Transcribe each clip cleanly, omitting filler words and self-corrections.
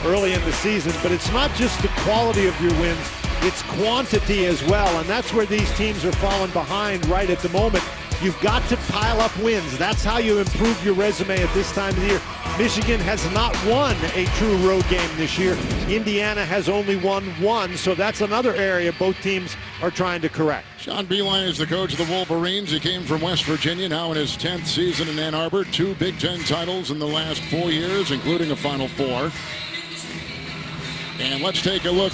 early in the season, but it's not just the quality of your wins, it's quantity as well, and that's where these teams are falling behind right at the moment. You've got to pile up wins. That's how you improve your resume at this time of the year. Michigan has not won a true road game this year. Indiana has only won one, so that's another area both teams are trying to correct. Sean Beilein is the coach of the Wolverines. He came from West Virginia, now in his 10th season in Ann Arbor. 2 Big Ten titles in the last 4 years, including a Final Four. And let's take a look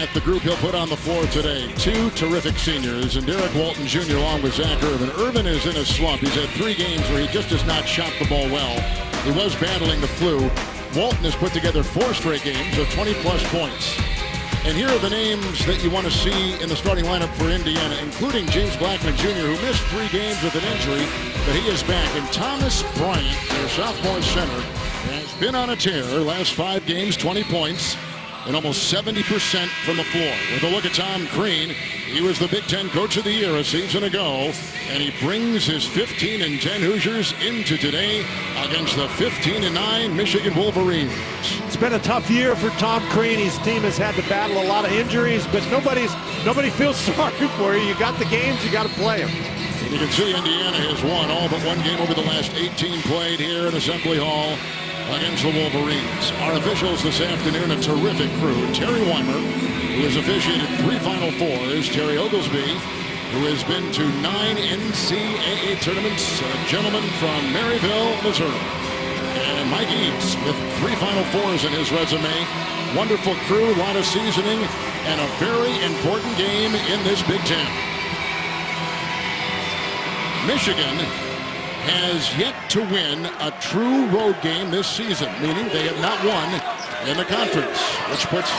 at the group he'll put on the floor today. 2 terrific seniors, and Derek Walton Jr. along with Zach Irvin. Irvin is in a slump. He's had 3 games where he just has not shot the ball well. He was battling the flu. Walton has put together 4 straight games of 20-plus points. And here are the names that you want to see in the starting lineup for Indiana, including James Blackman Jr., who missed 3 games with an injury, but he is back. And Thomas Bryant, their sophomore center, has been on a tear. Last 5 games, 20 points. And almost 70% from the floor. With a look at Tom Crean, he was the Big Ten Coach of the Year a season ago, and he brings his 15-10 Hoosiers into today against the 15-9 Michigan Wolverines. It's been a tough year for Tom Crean. His team has had to battle a lot of injuries, but nobody feels sorry for you. You got the games, you got to play them. And you can see Indiana has won all but 1 game over the last 18 played here at Assembly Hall against the Wolverines. Our officials this afternoon, a terrific crew. Terry Weimer, who has officiated 3 Final Fours. Terry Oglesby, who has been to 9 NCAA tournaments. A gentleman from Maryville, Missouri. And Mike Eads with 3 Final Fours in his resume. Wonderful crew, a lot of seasoning, and a very important game in this Big Ten. Michigan has yet to win a true road game this season, meaning they have not won in the conference, which puts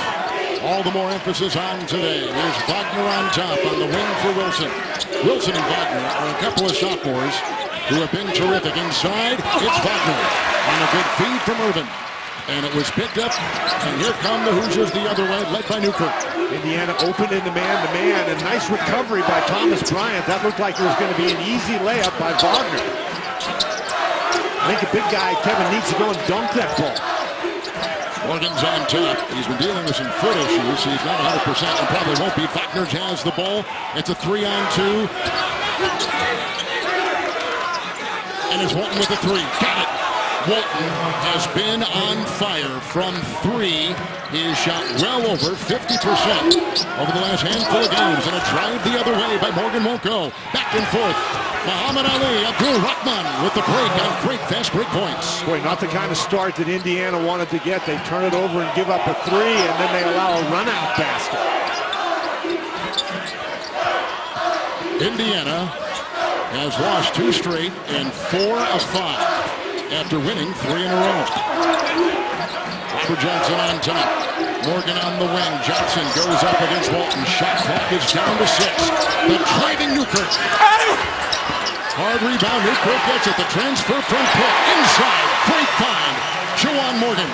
all the more emphasis on today. Here's Wagner on top on the wing for Wilson. Wilson and Wagner are a couple of sophomores who have been terrific. Inside, it's Wagner on a good feed from Irvin. And it was picked up, and here come the Hoosiers the other way, led by Newkirk. Indiana opened into man-to-man, and nice recovery by Thomas Bryant. That looked like it was going to be an easy layup by Wagner. I think a big guy, Kevin, needs to go and dunk that ball. Morgan's on top. He's been dealing with some foot issues. He's not 100% and probably won't be. Wagner has the ball. It's a 3-on-2. And it's Walton with a 3. Got it. Walton has been on fire from 3. He has shot well over 50% over the last handful of games. And a drive the other way by Morgan won't go. Back and forth. Muhammad Ali, Abdul Rahman with the break on great fast break points. Boy, not the kind of start that Indiana wanted to get. They turn it over and give up a 3, and then they allow a run-out basket. Indiana has lost 2 straight and 4 of 5 after winning 3 in a row. Robert Johnson on top. Morgan on the wing. Johnson goes up against Walton. Shot clock is down to 6. The driving Newkirk. Hard rebound. Newkirk gets it. The transfer from Pitt. Inside. Great find. Juwan Morgan.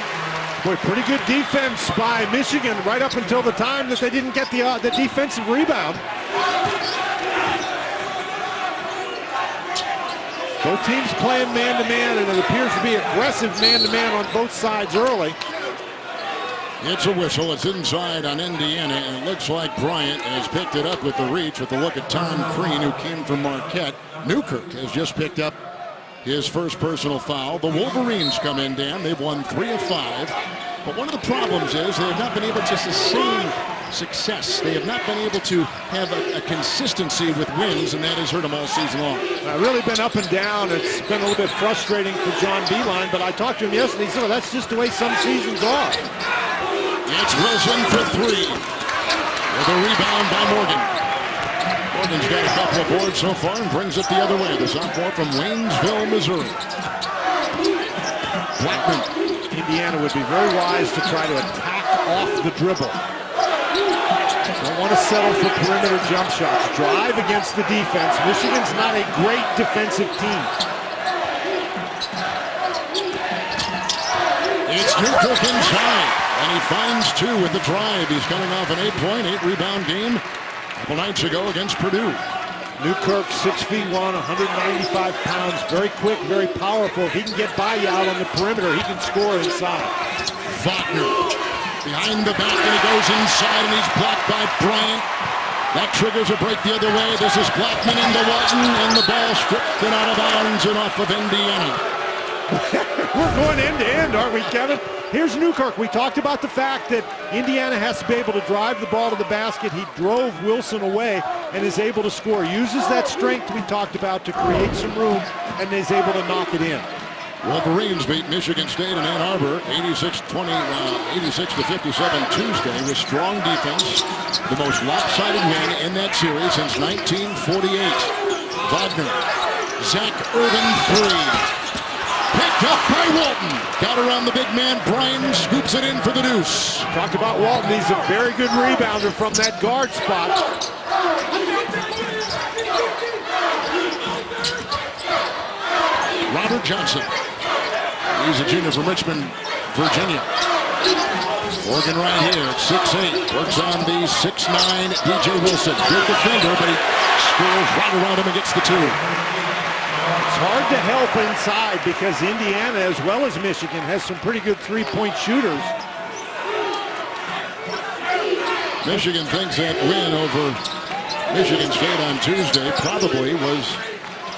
Boy, pretty good defense by Michigan right up until the time that they didn't get the defensive rebound. Both teams playing man-to-man, and it appears to be aggressive man-to-man on both sides early. It's a whistle. It's inside on Indiana, and it looks like Bryant has picked it up with the reach with a look at Tom Crean, who came from Marquette. Newkirk has just picked up his first personal foul. The Wolverines come in, Dan. They've won 3 of 5. But one of the problems is they have not been able to sustain success. They have not been able to have a consistency with wins, and that has hurt them all season long. Really been up and down. It's been a little bit frustrating for John Beilein, but I talked to him yesterday. He said, well, that's just the way some seasons are. It's Wilson for 3. With a rebound by Morgan. Morgan's got a couple of boards so far and brings it the other way. The sophomore from Waynesville, Missouri. Blackman. Indiana would be very wise to try to attack off the dribble. Don't want to settle for perimeter jump shots. Drive against the defense. Michigan's not a great defensive team. It's Newkirk inside, and he finds 2 with the drive. He's coming off an 8-point, 8-rebound game a couple nights ago against Purdue. Newkirk, 6'1", 195 pounds, very quick, very powerful. If he can get by you out on the perimeter, he can score inside. Wagner behind the back, and he goes inside, and he's blocked by Bryant. That triggers a break the other way. This is Blackman into Walton, and the ball stripped and out of bounds and off of Indiana. We're going end to end, aren't we, Kevin? Here's Newkirk. We talked about the fact that Indiana has to be able to drive the ball to the basket. He drove Wilson away and is able to score. Uses that strength we talked about to create some room and is able to knock it in. Wolverines beat Michigan State in Ann Arbor 86-57 Tuesday with strong defense. The most lopsided win in that series since 1948. Wagner, Zach Irvin three. Picked up by Walton. Got around the big man. Bryan scoops it in for the deuce. Talked about Walton. He's a very good rebounder from that guard spot. Robert Johnson. He's a junior from Richmond, Virginia. Oregon right here at 6'8". Works on the 6'9" DJ Wilson. Good defender, but he scores right around him and gets the two. It's hard to help inside because Indiana, as well as Michigan, has some pretty good three-point shooters. Michigan thinks that win over Michigan State on Tuesday probably was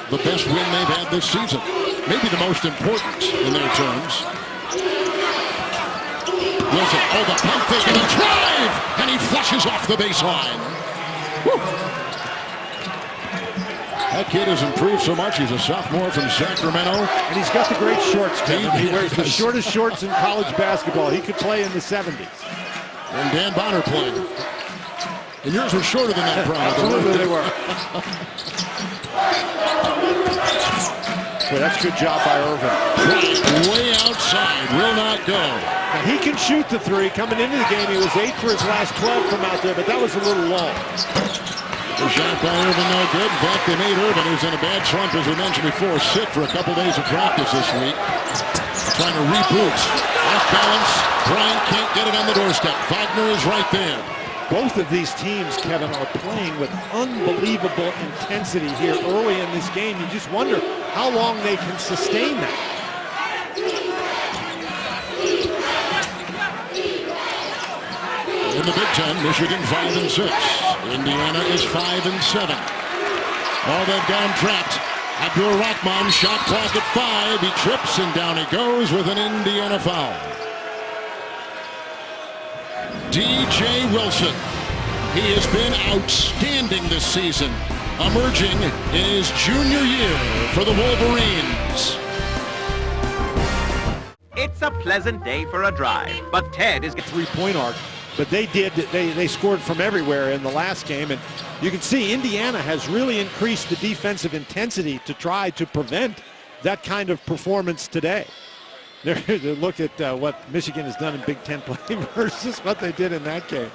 the best win they've had this season. Maybe the most important in their terms. Wilson, the pump fake and a drive! And he flushes off the baseline. Woo. That kid has improved so much. He's a sophomore from Sacramento. And he's got the great shorts, Kevin. He wears the shortest shorts in college basketball. He could play in the 70s. And Dan Bonner playing. And yours were shorter than that, probably. Absolutely they were. Well, that's a good job by Irvin. Way outside, will not go. Now, he can shoot the three. Coming into the game, he was 8 for his last 12 from out there, but that was a little long. The shot by Irvin, no good. In fact, they made Irvin, who's in a bad slump, as we mentioned before, sit for a couple days of practice this week. Trying to reboot. Off balance. Bryant can't get it on the doorstep. Wagner is right there. Both of these teams, Kevin, are playing with unbelievable intensity here early in this game. You just wonder how long they can sustain that. In the Big Ten, Michigan 5-6. Indiana is 5-7. Oh, they've got him trapped. Abdur Rahman, shot clock at 5. He trips and down he goes with an Indiana foul. DJ Wilson. He has been outstanding this season, emerging in his junior year for the Wolverines. It's a pleasant day for a drive, but Ted is... Three-point arc, but they scored from everywhere in the last game, and you can see Indiana has really increased the defensive intensity to try to prevent that kind of performance today. Look at what Michigan has done in Big Ten play versus what they did in that game.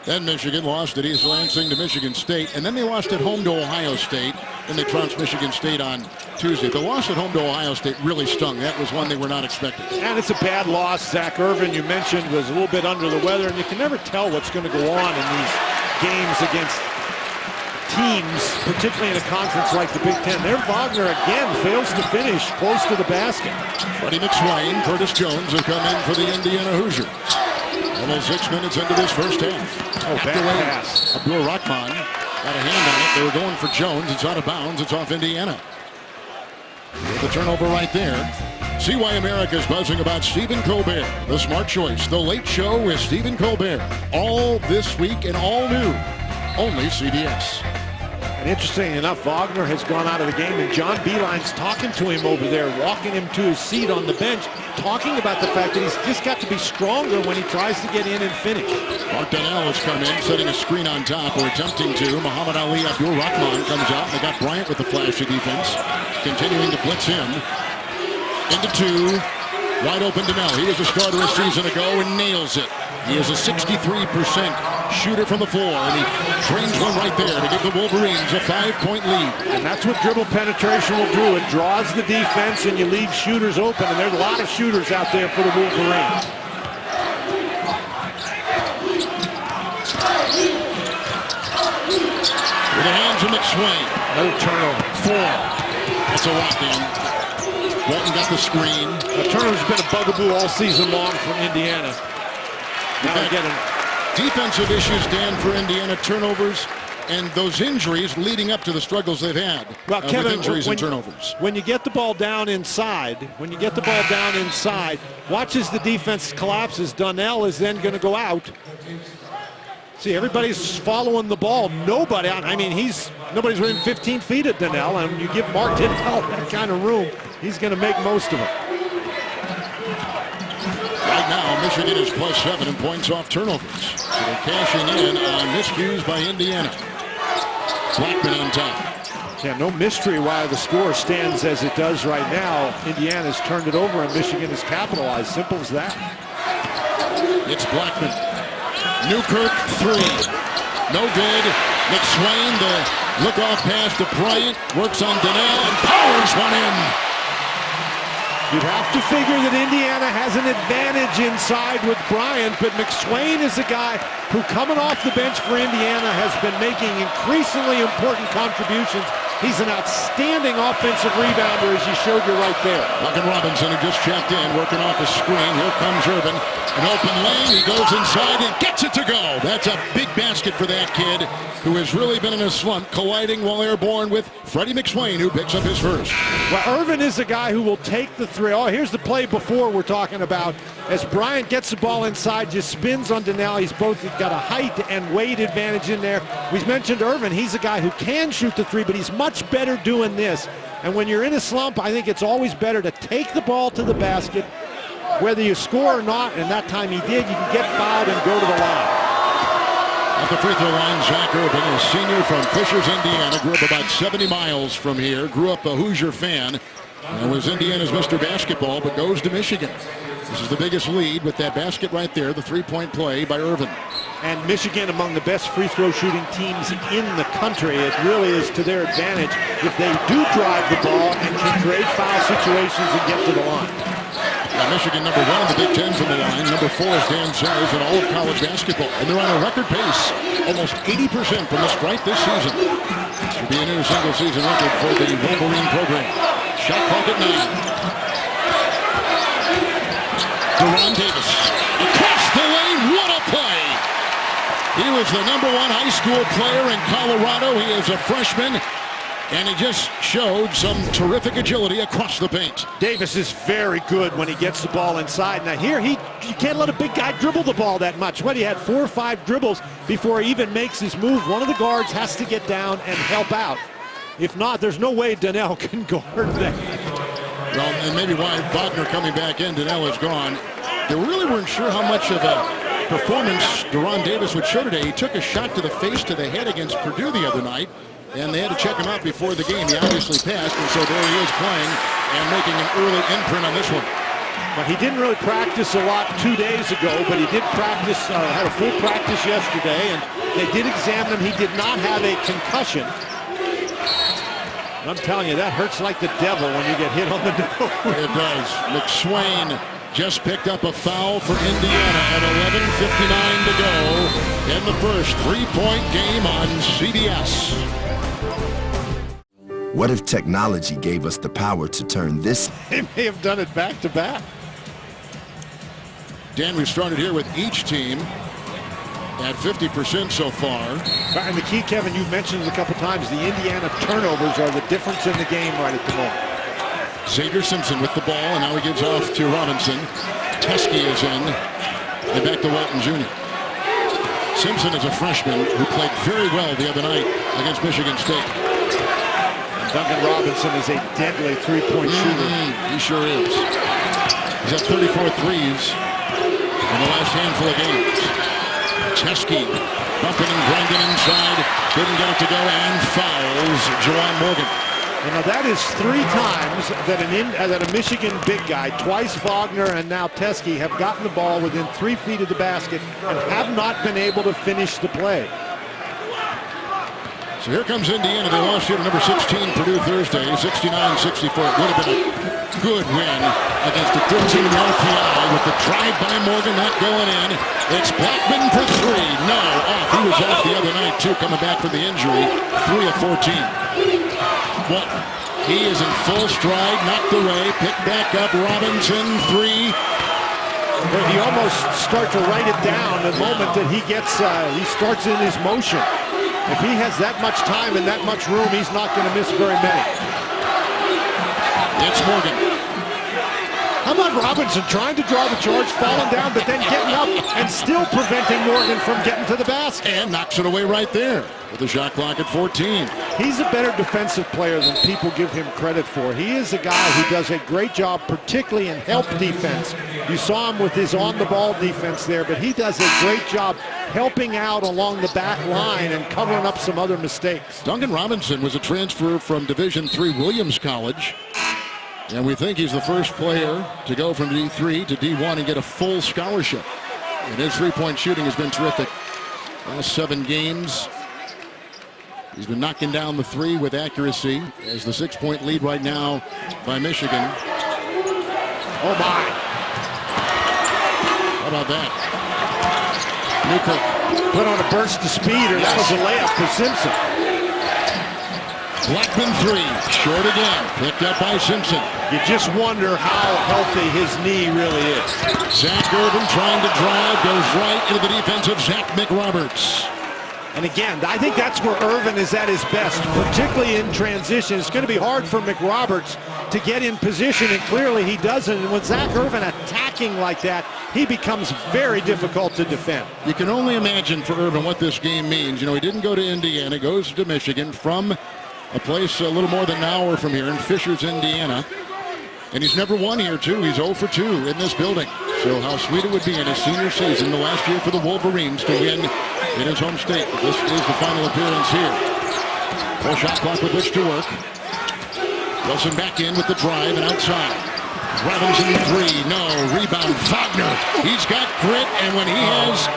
Then Michigan lost at East Lansing to Michigan State, and then they lost at home to Ohio State, and they trounced Michigan State on Tuesday. The loss at home to Ohio State really stung. That was one they were not expecting. And it's a bad loss. Zach Irvin, you mentioned, was a little bit under the weather, and you can never tell what's going to go on in these games against teams, particularly in a conference like the Big Ten. There, Wagner again fails to finish close to the basket. Freddie McSwain, Curtis Jones have come in for the Indiana Hoosiers. Almost 6 minutes into this first half. Oh, bad pass. Abdur Rahman got a hand on it. They were going for Jones. It's out of bounds. It's off Indiana. With the turnover right there. See why America's buzzing about Stephen Colbert, the smart choice. The Late Show with Stephen Colbert. All this week and all new. Only CBS. And interesting enough, Wagner has gone out of the game, and John Beilein's talking to him over there, walking him to his seat on the bench, talking about the fact that he's just got to be stronger when he tries to get in and finish. Mark Donnell has come in, setting a screen on top, or attempting to. Muhammad Ali Abdur Rahman comes out. They got Bryant with the flashy defense, continuing to blitz him. Into two, wide open Donnell. He was a starter a season ago and nails it. He is a 63% shooter from the floor, and he trains one right there to give the Wolverines a 5-point lead. And that's what dribble penetration will do. It draws the defense, and you leave shooters open, and there's a lot of shooters out there for the Wolverines. With the hands of McSwain. No turnover. 4. That's a walk-in. Walton got the screen. The turnover's been a bugaboo all season long from Indiana. Now we're getting defensive issues, Dan, for Indiana. Turnovers and those injuries leading up to the struggles they've had Well, Kevin, with injuries and turnovers. When you get the ball down inside, watch as the defense collapses. Donnell is then going to go out. See, everybody's following the ball. Nobody's within 15 feet of Donnell, and you give Mark Donnell that kind of room, he's going to make most of it. Right now, Michigan is +7 in points off turnovers. So they're cashing in on miscues by Indiana. Blackman on top. Yeah, no mystery why the score stands as it does right now. Indiana's turned it over and Michigan has capitalized. Simple as that. It's Blackman. Newkirk 3. No good. McSwain, the look-off pass to Bryant. Works on Donnell and powers one in. You'd have to figure that Indiana has an advantage inside with Bryant, but McSwain is a guy who, coming off the bench for Indiana, has been making increasingly important contributions. He's an outstanding offensive rebounder, as you showed you right there. Duncan Robinson, who just checked in, working off a screen. Here comes Irvin. An open lane. He goes inside and gets it to go. That's a big basket for that kid, who has really been in a slump, colliding while airborne with Freddie McSwain, who picks up his first. Well, Irvin is a guy who will take the three. Oh, here's the play before we're talking about. As Bryant gets the ball inside, just spins on Donnell. He's both got a height and weight advantage in there. We've mentioned Irvin. He's a guy who can shoot the three, but he's much better doing this. And when you're in a slump, I think it's always better to take the ball to the basket, whether you score or not, and that time he did. You can get fouled and go to the line. At the free throw line, Zach Irvin, a senior from Fishers, Indiana, grew up about 70 miles from here, grew up a Hoosier fan, and was Indiana's Mr. Basketball, but goes to Michigan. This is the biggest lead with that basket right there, the three-point play by Irvin. And Michigan among the best free throw shooting teams in the country. It really is to their advantage if they do drive the ball and can create foul situations and get to the line. Now Michigan number 1 in the Big Ten from the line. Number 4 is Dan Sayers in all of college basketball. And they're on a record pace, almost 80% from the stripe this season. Should be a new single-season record for the Wolverine program. Shot clock at 9. Deron Davis across the lane. What a play! He was the number 1 high school player in Colorado. He is a freshman, and he just showed some terrific agility across the paint. Davis is very good when he gets the ball inside. Now here, you can't let a big guy dribble the ball that much. He had 4 or 5 dribbles before he even makes his move. One of the guards has to get down and help out. If not, there's no way Donnell can guard that. Well, and maybe why Wagner coming back in, Donnell is gone. They really weren't sure how much of a performance Deron Davis would show today. He took a shot to the face, to the head against Purdue the other night, and they had to check him out before the game. He obviously passed, and so there he is playing and making an early imprint on this one. Well, he didn't really practice a lot 2 days ago, but he did practice, had a full practice yesterday, and they did examine him. He did not have a concussion. I'm telling you, that hurts like the devil when you get hit on the nose. It does. McSwain just picked up a foul for Indiana at 11:59 to go in the first. 3-point game on CBS. What if technology gave us the power to turn this? They may have done it back to back. Dan, we've started here with each team at 50% so far. And the key, Kevin, you've mentioned it a couple times, the Indiana turnovers are the difference in the game right at the moment. Xavier Simpson with the ball, and now he gives off to Robinson. Teske is in, and back to Walton Jr. Simpson is a freshman who played very well the other night against Michigan State. And Duncan Robinson is a deadly three-point shooter. He sure is. He's at 34 threes in the last handful of games. Teske bumping and grinding inside, couldn't get it to go, and fouls Juwan Morgan. And now that is 3 times that a Michigan big guy, twice Wagner and now Teske, have gotten the ball within 3 feet of the basket and have not been able to finish the play. So here comes Indiana. They lost here to number 16 Purdue Thursday, 69-64. It would have been a good win against a good team in RPI with the drive by Morgan not going in. It's Blackman for 3. No, off. He was off the other night, too, coming back from the injury. 3 of 14. Walton, he is in full stride, knocked away, picked back up. Robinson, 3. But you almost start to write it down the moment that he gets, he starts in his motion. If he has that much time and that much room, he's not going to miss very many. It's Morgan. How about Robinson trying to draw the charge, falling down, but then getting up and still preventing Morgan from getting to the basket? And knocks it away right there with the shot clock at 14. He's a better defensive player than people give him credit for. He is a guy who does a great job, particularly in help defense. You saw him with his on-the-ball defense there, but he does a great job helping out along the back line and covering up some other mistakes. Duncan Robinson was a transfer from Division III Williams College. And we think he's the first player to go from D3 to D1 and get a full scholarship. And his three-point shooting has been terrific. Last 7 games, he's been knocking down the 3 with accuracy as the 6-point lead right now by Michigan. Oh my. How about that? Newkirk Put on a burst of speed, or that was a layup for Simpson. Blackman 3, short again, picked up by Simpson. You just wonder how healthy his knee really is. Zach Irvin trying to drive, goes right into the defense of Zach McRoberts. And again, I think that's where Irvin is at his best, particularly in transition. It's going to be hard for McRoberts to get in position, and clearly he doesn't. And with Zach Irvin attacking like that, he becomes very difficult to defend. You can only imagine for Irvin what this game means. You know, he didn't go to Indiana, goes to Michigan from a place a little more than an hour from here in Fishers, Indiana. And he's never won here, too. He's 0 for 2 in this building. So how sweet it would be in his senior season, the last year for the Wolverines, to win in his home state. But this is the final appearance here. Full shot clock with which to work. Wilson back in with the drive and outside. Robinson 3, no. Rebound, Wagner. He's got grit, and when he has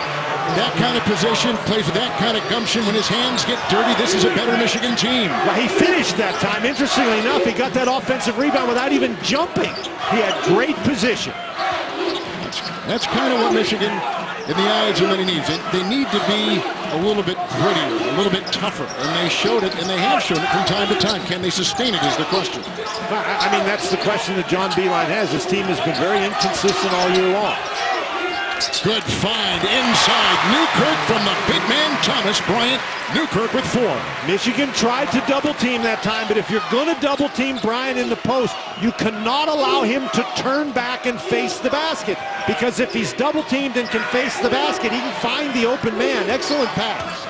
that kind of position, plays with that kind of gumption, when his hands get dirty, this is a better Michigan team. Well, he finished that time. Interestingly enough, he got that offensive rebound without even jumping. He had great position. That's kind of what Michigan, in the eyes of what he needs. They need to be a little bit grittier, a little bit tougher, and they showed it, and they have shown it from time to time. Can they sustain it is the question. I mean, that's the question that John Beilein has. His team has been very inconsistent all year long. Good find inside. Newkirk from the big man, Thomas Bryant. Newkirk with 4. Michigan tried to double team that time, but if you're going to double team Bryant in the post, you cannot allow him to turn back and face the basket. Because if he's double teamed and can face the basket, he can find the open man. Excellent pass.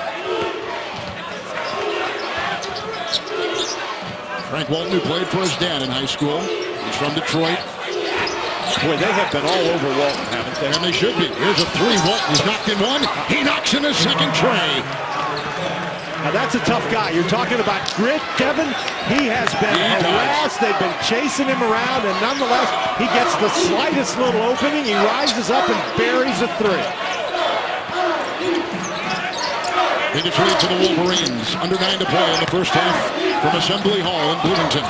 Frank Walton, who played for his dad in high school. He's from Detroit. Boy, they have been all over Walton, haven't they? And they should be. Here's a 3. Walton's knocked in 1. He knocks in a second tray. Now that's a tough guy. You're talking about grit, Kevin. He has been harassed. They've been chasing him around, and nonetheless, he gets the slightest little opening. He rises up and buries a 3. Biggest lead to the Wolverines. Under 9 to play in the first half from Assembly Hall in Bloomington.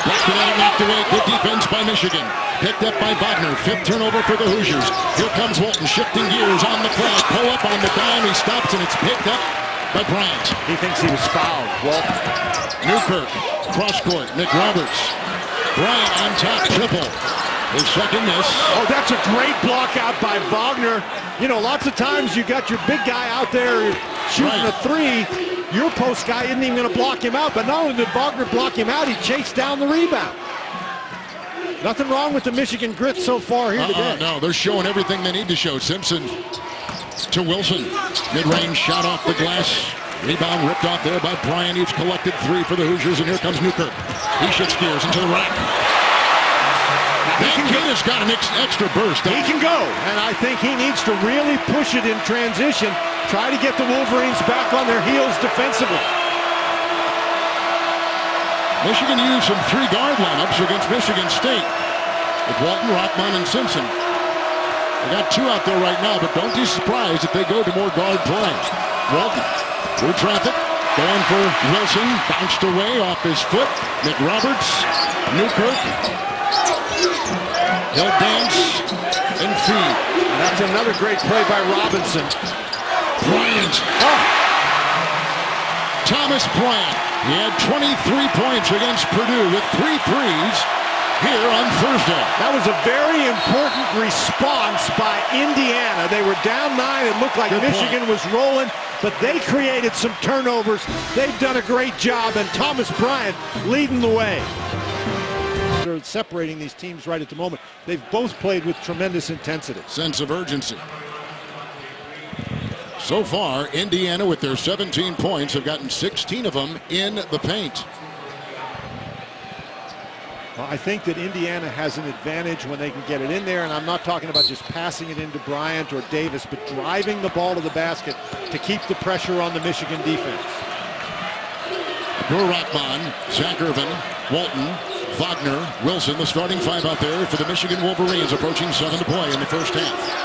Blackman had it knocked away. Good defense by Michigan. Picked up by Wagner. 5th turnover for the Hoosiers. Here comes Walton shifting gears on the flag. Pull up on the dime. He stops, and it's picked up by Bryant. He thinks he was fouled. Walton. Newkirk. Cross court. McRoberts. Bryant on top. Triple. His second miss. Oh, that's a great block out by Wagner. You know, lots of times you got your big guy out there shooting a 3. Your post guy isn't even going to block him out. But not only did Wagner block him out, he chased down the rebound. Nothing wrong with the Michigan grit so far here today. No, they're showing everything they need to show. Simpson to Wilson. Mid-range shot off the glass. Rebound ripped off there by Bryant. He's collected 3 for the Hoosiers, and here comes Newkirk. He shifts gears into the rack. That kid has got an extra burst. He can go, and I think he needs to really push it in transition, try to get the Wolverines back on their heels defensively. Michigan used some 3-guard lineups against Michigan State with Walton, Rockman, and Simpson. They got 2 out there right now, but don't be surprised if they go to more guard play. Walton through traffic, going for Wilson, bounced away off his foot. McRoberts, Newkirk. He'll dance and feed. And that's another great play by Robinson. Bryant. Thomas Bryant. He had 23 points against Purdue with 3 threes here on Thursday. That was a very important response by Indiana. They were down 9. It looked like Michigan was rolling, but they created some turnovers. They've done a great job, and Thomas Bryant leading the way. They're separating these teams right at the moment. They've both played with tremendous intensity. Sense of urgency. So far, Indiana with their 17 points have gotten 16 of them in the paint. Well, I think that Indiana has an advantage when they can get it in there, and I'm not talking about just passing it into Bryant or Davis, but driving the ball to the basket to keep the pressure on the Michigan defense. Rahman, Zach Irvin, Walton, Wagner, Wilson, the starting 5 out there for the Michigan Wolverines, approaching 7 to play in the first half.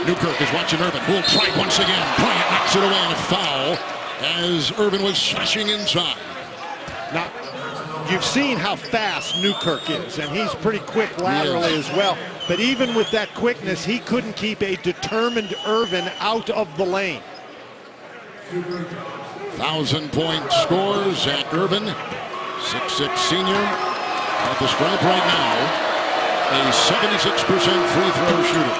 Newkirk is watching Irvin, who will try once again. Bryant knocks it away on a foul as Irvin was slashing inside. Now, you've seen how fast Newkirk is, and he's pretty quick laterally as well. But even with that quickness, he couldn't keep a determined Irvin out of the lane. 1,000-point score, Zach Irvin, 6'6" senior, at the stripe right now. A 76% free throw shooter.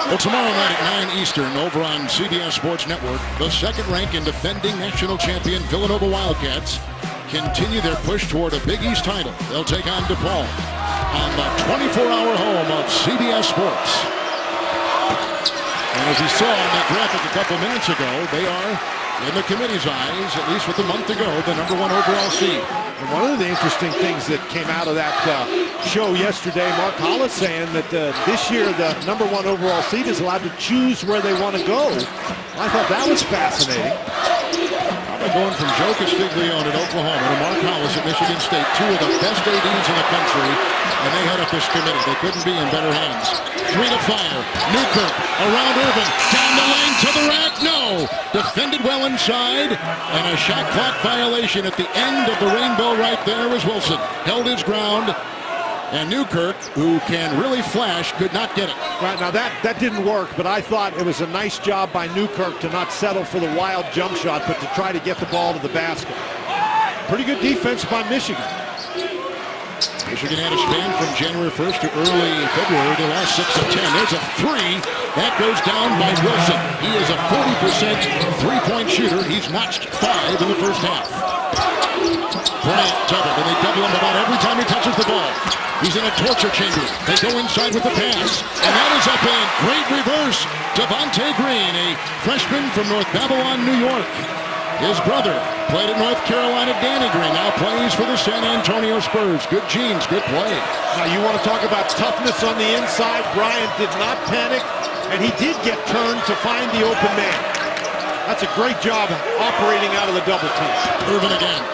Well, tomorrow night at 9 Eastern over on CBS Sports Network, the second-ranked and defending national champion Villanova Wildcats continue their push toward a Big East title. They'll take on DePaul on the 24-hour home of CBS Sports. And as we saw on that graphic a couple minutes ago, they are, in the committee's eyes, at least with a month ago, the #1 overall seed. And one of the interesting things that came out of that show yesterday, Mark Hollis saying that this year the #1 overall seed is allowed to choose where they want to go. I thought that was fascinating. Going from Joe Castiglione at Oklahoma to Mark Hollis at Michigan State, 2 of the best ADs in the country, and they head up this committee. They couldn't be in better hands. 3 to fire. Newkirk around Irvin, down the lane to the rack. No! Defended well inside, and a shot clock violation at the end of the rainbow right there was Wilson. Held his ground, and Newkirk, who can really flash, could not get it. Right, now that didn't work, but I thought it was a nice job by Newkirk to not settle for the wild jump shot, but to try to get the ball to the basket. Pretty good defense by Michigan. Michigan had a span from January 1st to early February. They lost 6 of 10. There's a 3. That goes down by Wilson. He is a 40% three-point shooter. He's notched 5 in the first half. Bryant doubled, and they double him about every time he touches the ball. He's in a torture chamber. They go inside with the pass, and that is up in. Great reverse. Devontae Green, a freshman from North Babylon, New York. His brother played at North Carolina, Danny Green, now plays for the San Antonio Spurs. Good genes, good play. Now you want to talk about toughness on the inside. Bryant did not panic, and he did get turned to find the open man. That's a great job operating out of the double team. Irvin again.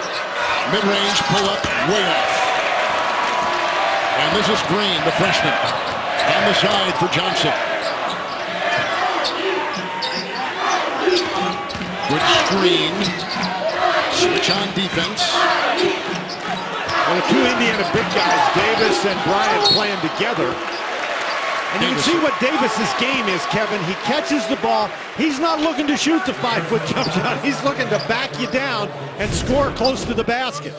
Mid-range pull-up, way off. And this is Green, the freshman, on the side for Johnson. Good screen. Switch on defense. Well, the 2 Indiana big guys, Davis and Bryant, playing together. And you can see what Davis's game is, Kevin. He catches the ball. He's not looking to shoot the 5-foot jump shot. He's looking to back you down and score close to the basket.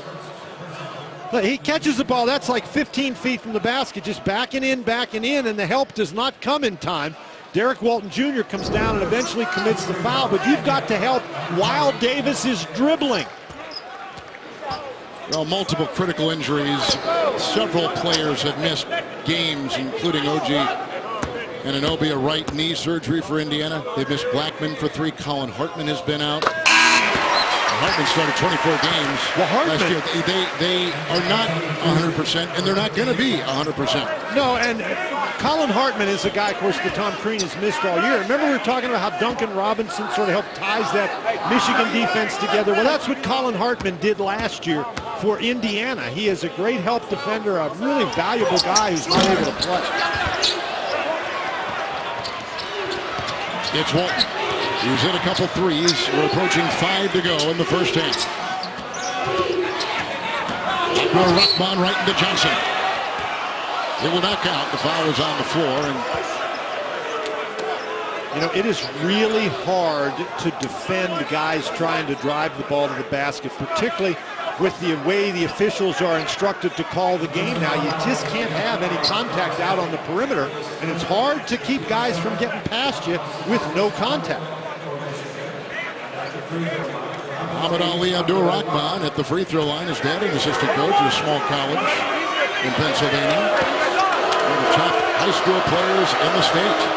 But he catches the ball. That's like 15 feet from the basket, just backing in, and the help does not come in time. Derek Walton Jr. comes down and eventually commits the foul, but you've got to help while Davis is dribbling. Well, multiple critical injuries. Several players have missed games, including OG Anunoby, a right knee surgery for Indiana. They've missed Blackman for 3. Colin Hartman has been out. Hartman started 24 games last year. They are not 100%, and they're not going to be 100%. No, and Colin Hartman is a guy, of course, that Tom Crean has missed all year. Remember we were talking about how Duncan Robinson sort of helped ties that Michigan defense together? Well, that's what Colin Hartman did last year for Indiana. He is a great help defender, a really valuable guy who's not able to play. It's Walton. He's hit a couple threes. We're approaching 5 to go in the first half. Rahman right into Johnson. It will knock out. The foul is on the floor. And You know, it is really hard to defend guys trying to drive the ball to the basket, particularly with the way the officials are instructed to call the game now. You just can't have any contact out on the perimeter, and it's hard to keep guys from getting past you with no contact. Muhammad Ali Abdur-Rahman at the free throw line. His dad, an assistant coach at a small college in Pennsylvania. One of the top high school players in the state.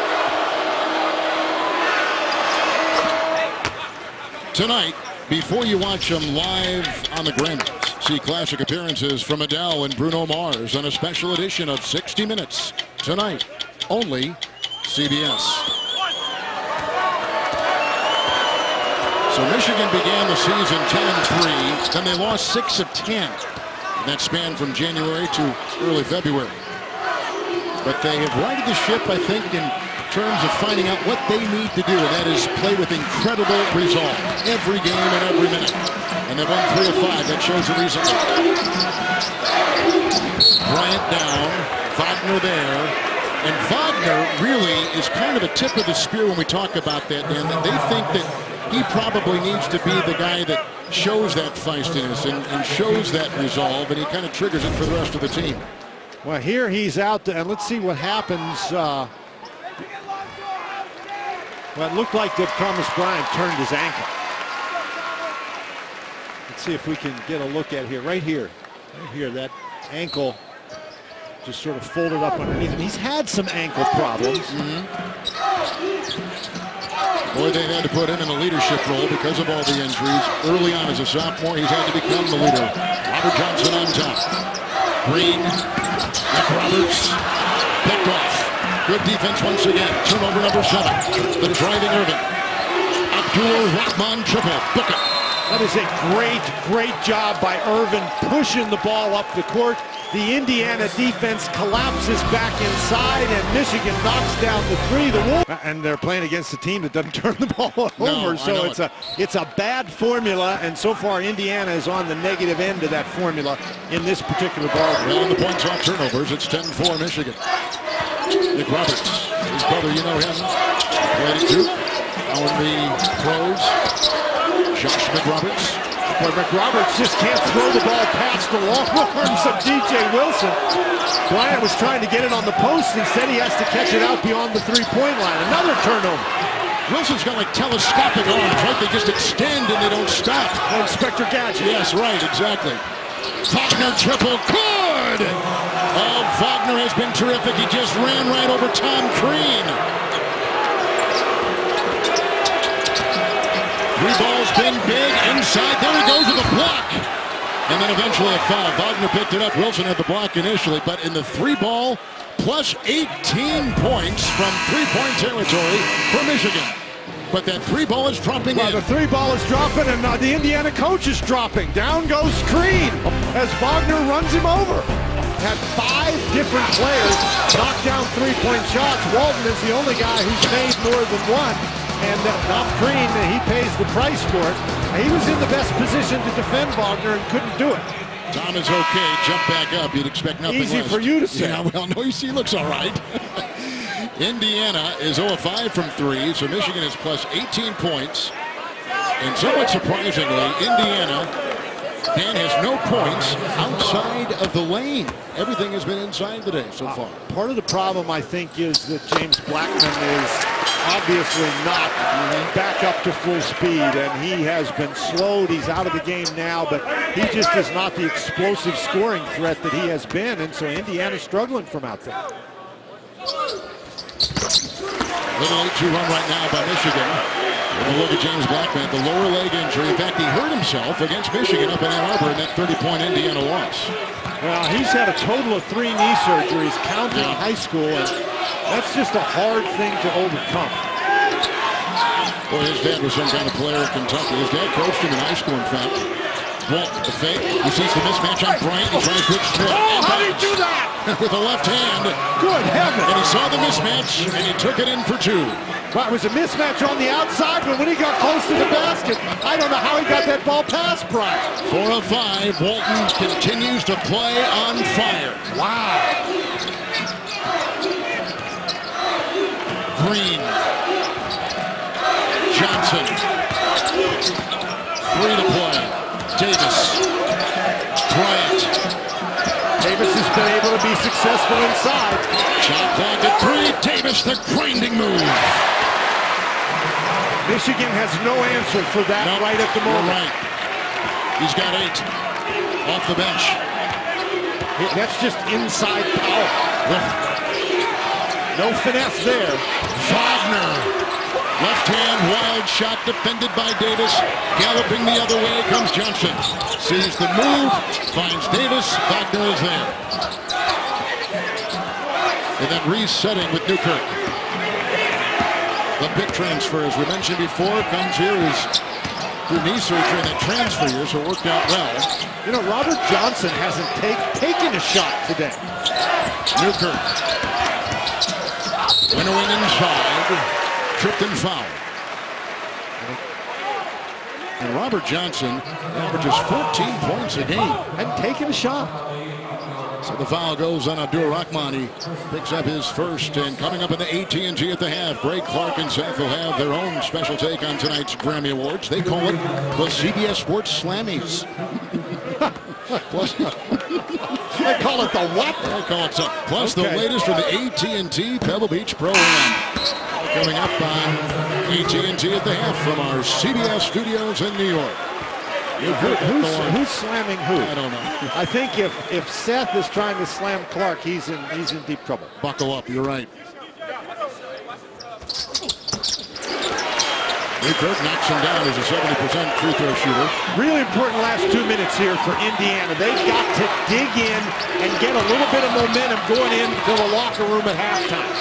Tonight, before you watch them live on the Grammys, see classic appearances from Adele and Bruno Mars on a special edition of 60 Minutes. Tonight, only CBS. So Michigan began the season 10-3, then they lost 6 of 10. And that spanned from January to early February. But they have righted the ship, I think, in terms of finding out what they need to do, and that is play with incredible resolve every game and every minute. And they've won 3 of 5. That shows the reason. Bryant down, Wagner there. And Wagner really is kind of a tip of the spear when we talk about that, Dan. They think that he probably needs to be the guy that shows that feistiness and shows that resolve, and he kind of triggers it for the rest of the team. Well, here he's out, and let's see what happens. Well, it looked like that Thomas Bryant turned his ankle. Let's see if we can get a look at here. Right here, that ankle just sort of folded up underneath him. He's had some ankle problems. Boy, they've had to put him in a leadership role because of all the injuries. Early on as a sophomore, he's had to become the leader. Robert Johnson on top. Green, McRoberts, picked off. Good defense once again. Turnover number 7. The driving Irvin. Abdur-Rahman triple. Book it. That is a great job by Irvin pushing the ball up the court. The Indiana defense collapses back inside, and Michigan knocks down the 3. The Wolves, and they're playing against a team that doesn't turn the ball over, so it's a bad formula. And so far, Indiana is on the negative end of that formula in this particular ball game. Well, on the points off turnovers, it's 10-4 Michigan. Nick Roberts, his brother, you know him, played at Duke, now in the pros. Josh McRoberts. Boy, McRoberts just can't throw the ball past the long arms of DJ Wilson. Bryant was trying to get it on the post. Instead, he has to catch it out beyond the 3-point line. Another turnover. Wilson's got like telescopic arms, right? They just extend and they don't stop. Well, Inspector Gadget. Yes, right, exactly. Wagner triple, good! Oh, Wagner has been terrific. He just ran right over Tom Crean. 3 balls been big inside. There he goes with the block. And then eventually a foul. Wagner picked it up. Wilson had the block initially, but in the 3-ball, plus 18 points from 3-point territory for Michigan. But that 3-ball is dropping in. The 3-ball is dropping, and the Indiana coach is dropping. Down goes Crean as Wagner runs him over. Had 5 different players knock down 3-point shots. Walton is the only guy who's made more than one. And Tom Crean, he pays the price for it. He was in the best position to defend Wagner and couldn't do it. Tom is okay. Jump back up. You'd expect nothing less. Easy for you to say. Yeah, well, no, he looks all right. Indiana is 0-5 from 3, so Michigan is plus 18 points. And somewhat surprisingly, Indiana, Dan, has no points outside of the lane. Everything has been inside today so far. Part of the problem, I think, is that James Blackman is obviously not back up to full speed, and he has been slowed. He's out of the game now, but he just is not the explosive scoring threat that he has been, and so Indiana's struggling from out there. Little 8-2 run right now by Michigan. We'll look at James Blackman, the lower leg injury. In fact, he hurt himself against Michigan up in Ann Arbor in that 30-point Indiana loss. Well, he's had a total of 3 knee surgeries, counting high school, and that's just a hard thing to overcome. Boy, his dad was some kind of player at Kentucky. His dad coached him in high school, in fact. Walton, the fake. He sees the mismatch on Bryant. He tries to Smith. Oh, how did he do that? With the left hand. Good heavens. And he saw the mismatch, and he took it in for 2. Well, it was a mismatch on the outside, but when he got close to the basket, I don't know how he got that ball past Bryant. 4 of 5. Walton continues to play on fire. Wow. Green. Johnson. 3 to play. Davis. Bryant. Davis has been able to be successful inside. Shot clock at 3. Davis, the grinding move. Michigan has no answer for that right at the moment. Right. He's got 8 off the bench. That's just inside power. No finesse there. Wagner. Left hand, wild shot defended by Davis. Galloping the other way comes Johnson. Sees the move, finds Davis. Wagner is there. And then resetting with Newkirk. The big transfer, as we mentioned before, comes here is through knee surgery in that transfer year, so it worked out well. You know, Robert Johnson hasn't taken a shot today. Newkirk. Winnowing inside. Tripped and fouled. And Robert Johnson averages 14 points a game. Hadn't taken a shot. So the foul goes on Abdur Rahman. He picks up his first. And coming up in the AT&T at the half, Greg Clark and Seth will have their own special take on tonight's Grammy Awards. They call it the CBS Sports Slammies. Plus, I call it the what? I call it something. Plus the latest from the AT&T Pebble Beach Pro-Am. Coming up on AT&T at the half from our CBS studios in New York. Who's slamming who? I don't know. I think if Seth is trying to slam Clark, he's in deep trouble. Buckle up, you're right. Newkirk knocks him down as a 70% free throw shooter. Really important last 2 minutes here for Indiana. They've got to dig in and get a little bit of momentum going into the locker room at halftime.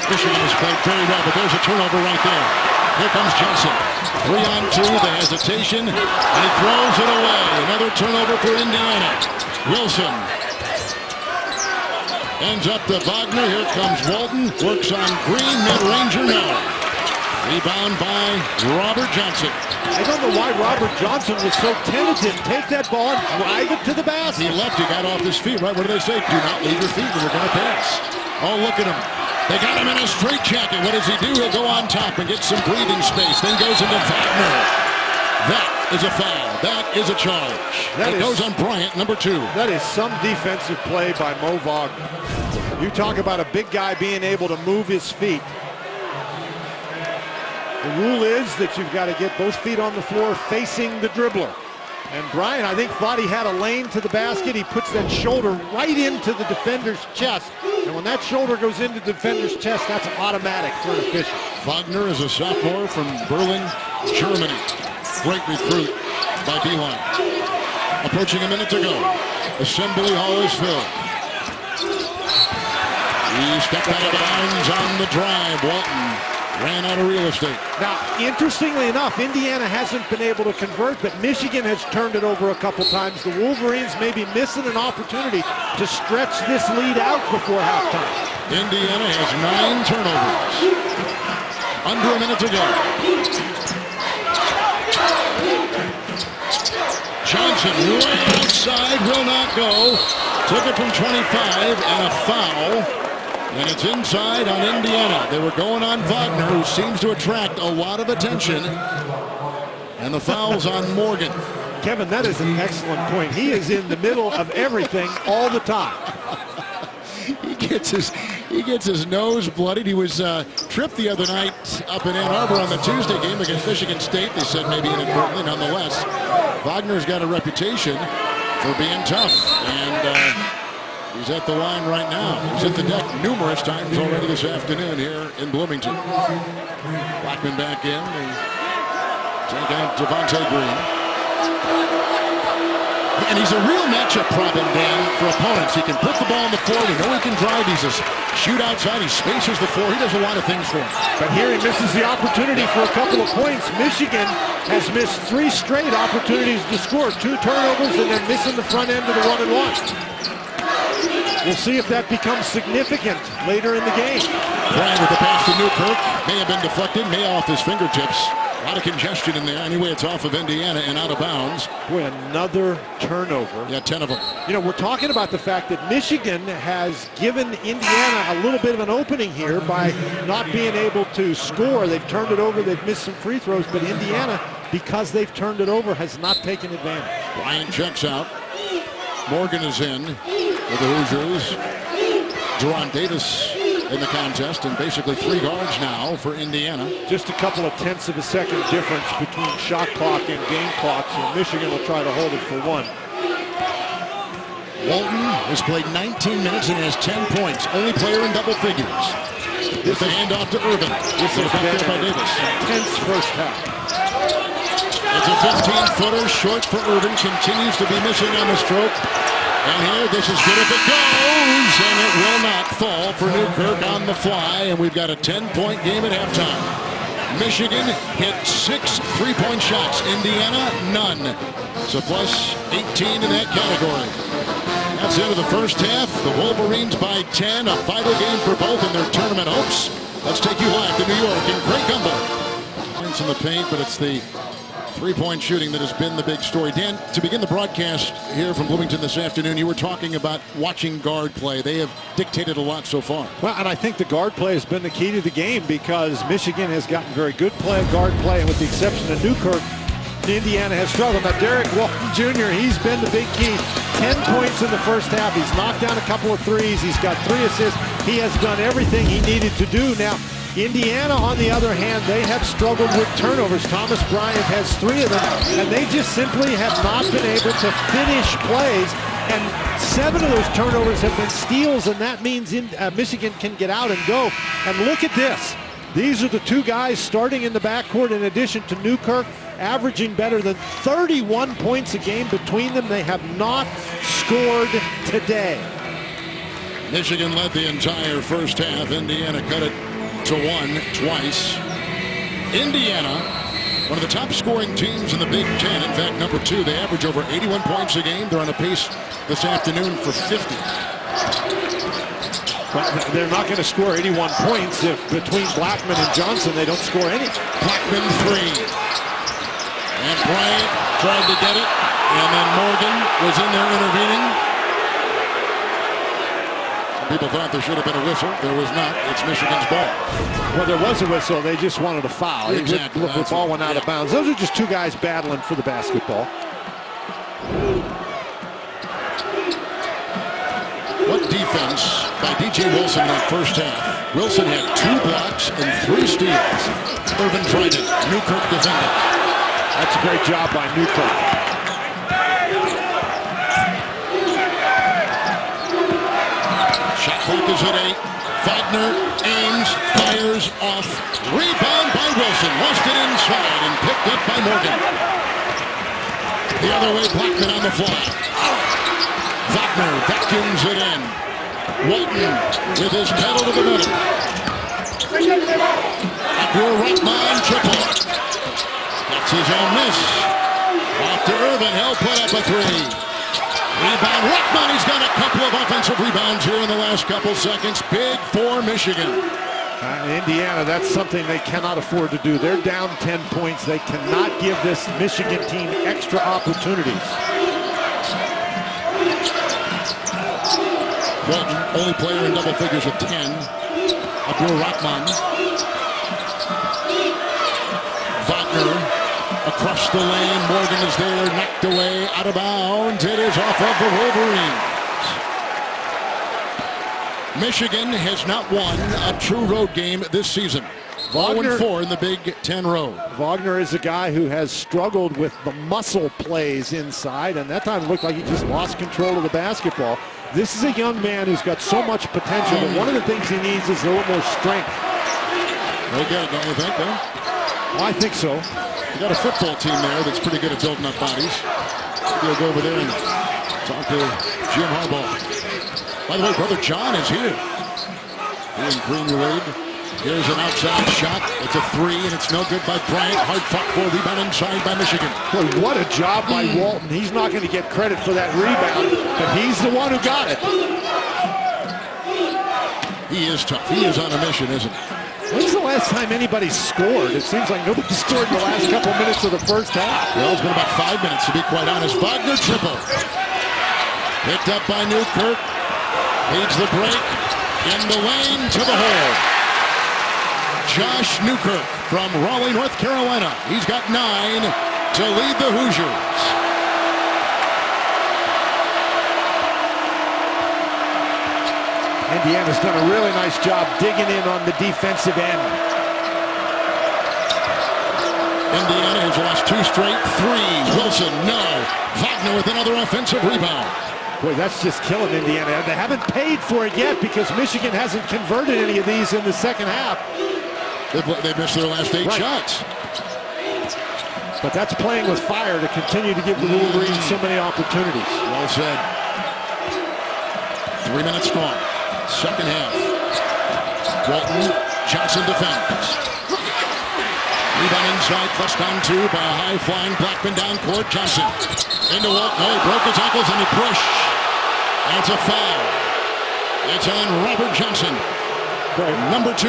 Michigan has played very well, but there's a turnover right there. Here comes Johnson. 3-on-2, the hesitation, and he throws it away. Another turnover for Indiana. Wilson ends up to Wagner. Here comes Walton. Works on Green. Mid-ranger, no. Rebound by Robert Johnson. I don't know why Robert Johnson was so tentative. Take that ball and drive it to the basket. He left. He got off his feet, right? What do they say? Do not leave your feet when you're going to pass. Oh, look at him. They got him in a straitjacket. What does he do? He'll go on top and get some breathing space. Then goes into Wagner. That is a foul. That is a charge. That goes on Bryant, number 2. That is some defensive play by Mo Wagner. You talk about a big guy being able to move his feet. The rule is that you've got to get both feet on the floor facing the dribbler. And Bryant, I think, thought he had a lane to the basket. He puts that shoulder right into the defender's chest. And when that shoulder goes into the defender's chest, that's automatic for an official. Wagner is a sophomore from Berlin, Germany. Great recruit by Beeline. Approaching a minute to go. Assembly Hall is filled. He stepped out of bounds on the drive. Walton ran out of real estate. Now, interestingly enough, Indiana hasn't been able to convert, but Michigan has turned it over a couple times. The Wolverines may be missing an opportunity to stretch this lead out before halftime. Indiana has 9 turnovers. Under a minute to go. Johnson way outside, will not go. Took it from 25 and a foul. And it's inside on Indiana. They were going on Wagner, who seems to attract a lot of attention. And the foul's on Morgan. Kevin, that is an excellent point. He is in the middle of everything all the time. He gets his nose bloodied. He was tripped the other night up in Ann Arbor on the Tuesday game against Michigan State. They said maybe inadvertently. Nonetheless, Wagner's got a reputation for being tough. And he's at the line right now. He's at the deck numerous times already this afternoon here in Bloomington. Blackman back in. They take out Devontae Green. And he's a real matchup problem, Dan, for opponents. He can put the ball on the floor. We know he can drive. He's a shoot outside. He spaces the floor. He does a lot of things for him. But here he misses the opportunity for a couple of points. Michigan has missed 3 straight opportunities to score. 2 turnovers and then missing the front end of the 1-and-1. We'll see if that becomes significant later in the game. Bryant with the pass to Newkirk. May have been deflected, may off his fingertips. A lot of congestion in there. Anyway, it's off of Indiana and out of bounds. Boy, another turnover. Yeah, 10 of them. You know, we're talking about the fact that Michigan has given Indiana a little bit of an opening here by not being able to score. They've turned it over. They've missed some free throws. But Indiana, because they've turned it over, has not taken advantage. Bryant checks out. Morgan is in for the Hoosiers. Deron Davis in the contest, and basically 3 guards now for Indiana. Just a couple of tenths of a second difference between shot clock and game clock, so Michigan will try to hold it for 1. Walton has played 19 minutes and has 10 points. Only player in double figures. With the handoff to Irvin. This has been by Davis. Intense first half. It's a 15-footer short for Irvin. Continues to be missing on the stroke. And here, this is good if it goes, and it will not fall for Newkirk on the fly, and we've got a 10-point game at halftime. Michigan hit 6 3-point shots. Indiana, none. So plus 18 in that category. That's the end of the first half. The Wolverines by 10, a vital game for both in their tournament hopes. Let's take you live to New York in Greg Gumbel. Points in the paint, but it's the 3-point shooting that has been the big story. Dan, to begin the broadcast here from Bloomington this afternoon, you were talking about watching guard play. They have dictated a lot so far. Well, and I think the guard play has been the key to the game because Michigan has gotten very good play, guard play, and with the exception of Newkirk, Indiana has struggled. Now, Derek Walton Jr., he's been the big key. 10 points in the first half. He's knocked down a couple of threes. He's got 3 assists. He has done everything he needed to do. Now, Indiana, on the other hand, they have struggled with turnovers. Thomas Bryant has 3 of them, and they just simply have not been able to finish plays. And 7 of those turnovers have been steals, and that means Michigan can get out and go. And look at this. These are the 2 guys starting in the backcourt in addition to Newkirk, averaging better than 31 points a game between them. They have not scored today. Michigan led the entire first half. Indiana cut it to 1 twice. Indiana, one of the top scoring teams in the Big Ten. In fact, number 2. They average over 81 points a game. They're on a pace this afternoon for 50. But they're not going to score 81 points if between Blackman and Johnson they don't score any. Blackman 3. And Bryant tried to get it. And then Morgan was in there intervening. People thought there should have been a whistle. There was not. It's Michigan's ball. Well, there was a whistle. They just wanted a foul. Exactly. The ball went out of bounds. Those are just 2 guys battling for the basketball. What defense by DJ Wilson in that first half. Wilson had 2 blocks and 3 steals. Irvin tried it. Newkirk defended. That's a great job by Newkirk. Shot clock is at 8. Wagner aims, fires off. Rebound by Wilson. Lost it inside and picked up by Morgan. The other way, Blackman on the fly. Wagner vacuums it in. Walton with his pedal to the middle. Abdul Rahman triple. That's his own miss. Off to Irvin. He'll put up a 3. Rebound, Rahman, he's got a couple of offensive rebounds here in the last couple seconds. Big for Michigan. Indiana, that's something they cannot afford to do. They're down 10 points. They cannot give this Michigan team extra opportunities. Walton, only player in double figures with 10. Abdul Rahman. Wagner. Across the lane, Morgan is there, knocked away, out of bounds. It is off of the Wolverines. Michigan has not won a true road game this season. 0-4 in the Big Ten road. Wagner is a guy who has struggled with the muscle plays inside, and that time it looked like he just lost control of the basketball. This is a young man who's got so much potential, but one of the things he needs is a little more strength. Very good, don't you think, though? Well, I think so. You got a football team there that's pretty good at building up bodies. We'll go over there and talk to Jim Harbaugh. By the way, Brother John is here. He and Green Wade. Here's an outside shot. It's a 3, and it's no good by Bryant. Hard fought for, rebound inside by Michigan. Boy, what a job by Walton. He's not going to get credit for that rebound, but he's the one who got it. He is tough. He is on a mission, isn't he? When's the last time anybody scored? It seems like nobody scored in the last couple minutes of the first half. Well, it's been about 5 minutes, to be quite honest. Wagner triple. Picked up by Newkirk. Leads the break. In the lane to the hole. Josh Newkirk from Raleigh, North Carolina. He's got 9 to lead the Hoosiers. Indiana's done a really nice job digging in on the defensive end. Indiana has lost 2 straight. 3. Wilson, no. Wagner with another offensive rebound. Boy, that's just killing Indiana. They haven't paid for it yet because Michigan hasn't converted any of these in the second half. They've missed their last 8 shots. But that's playing with fire to continue to give the Wolverines so many opportunities. Well said. 3 minutes gone. Second half. Walton, Johnson defends. Rebound inside, clutched on 2 by a high-flying Blackman down court. Johnson into Walton. Oh, he broke his ankles and he pushed. That's a foul. It's on Robert Johnson. Number 2.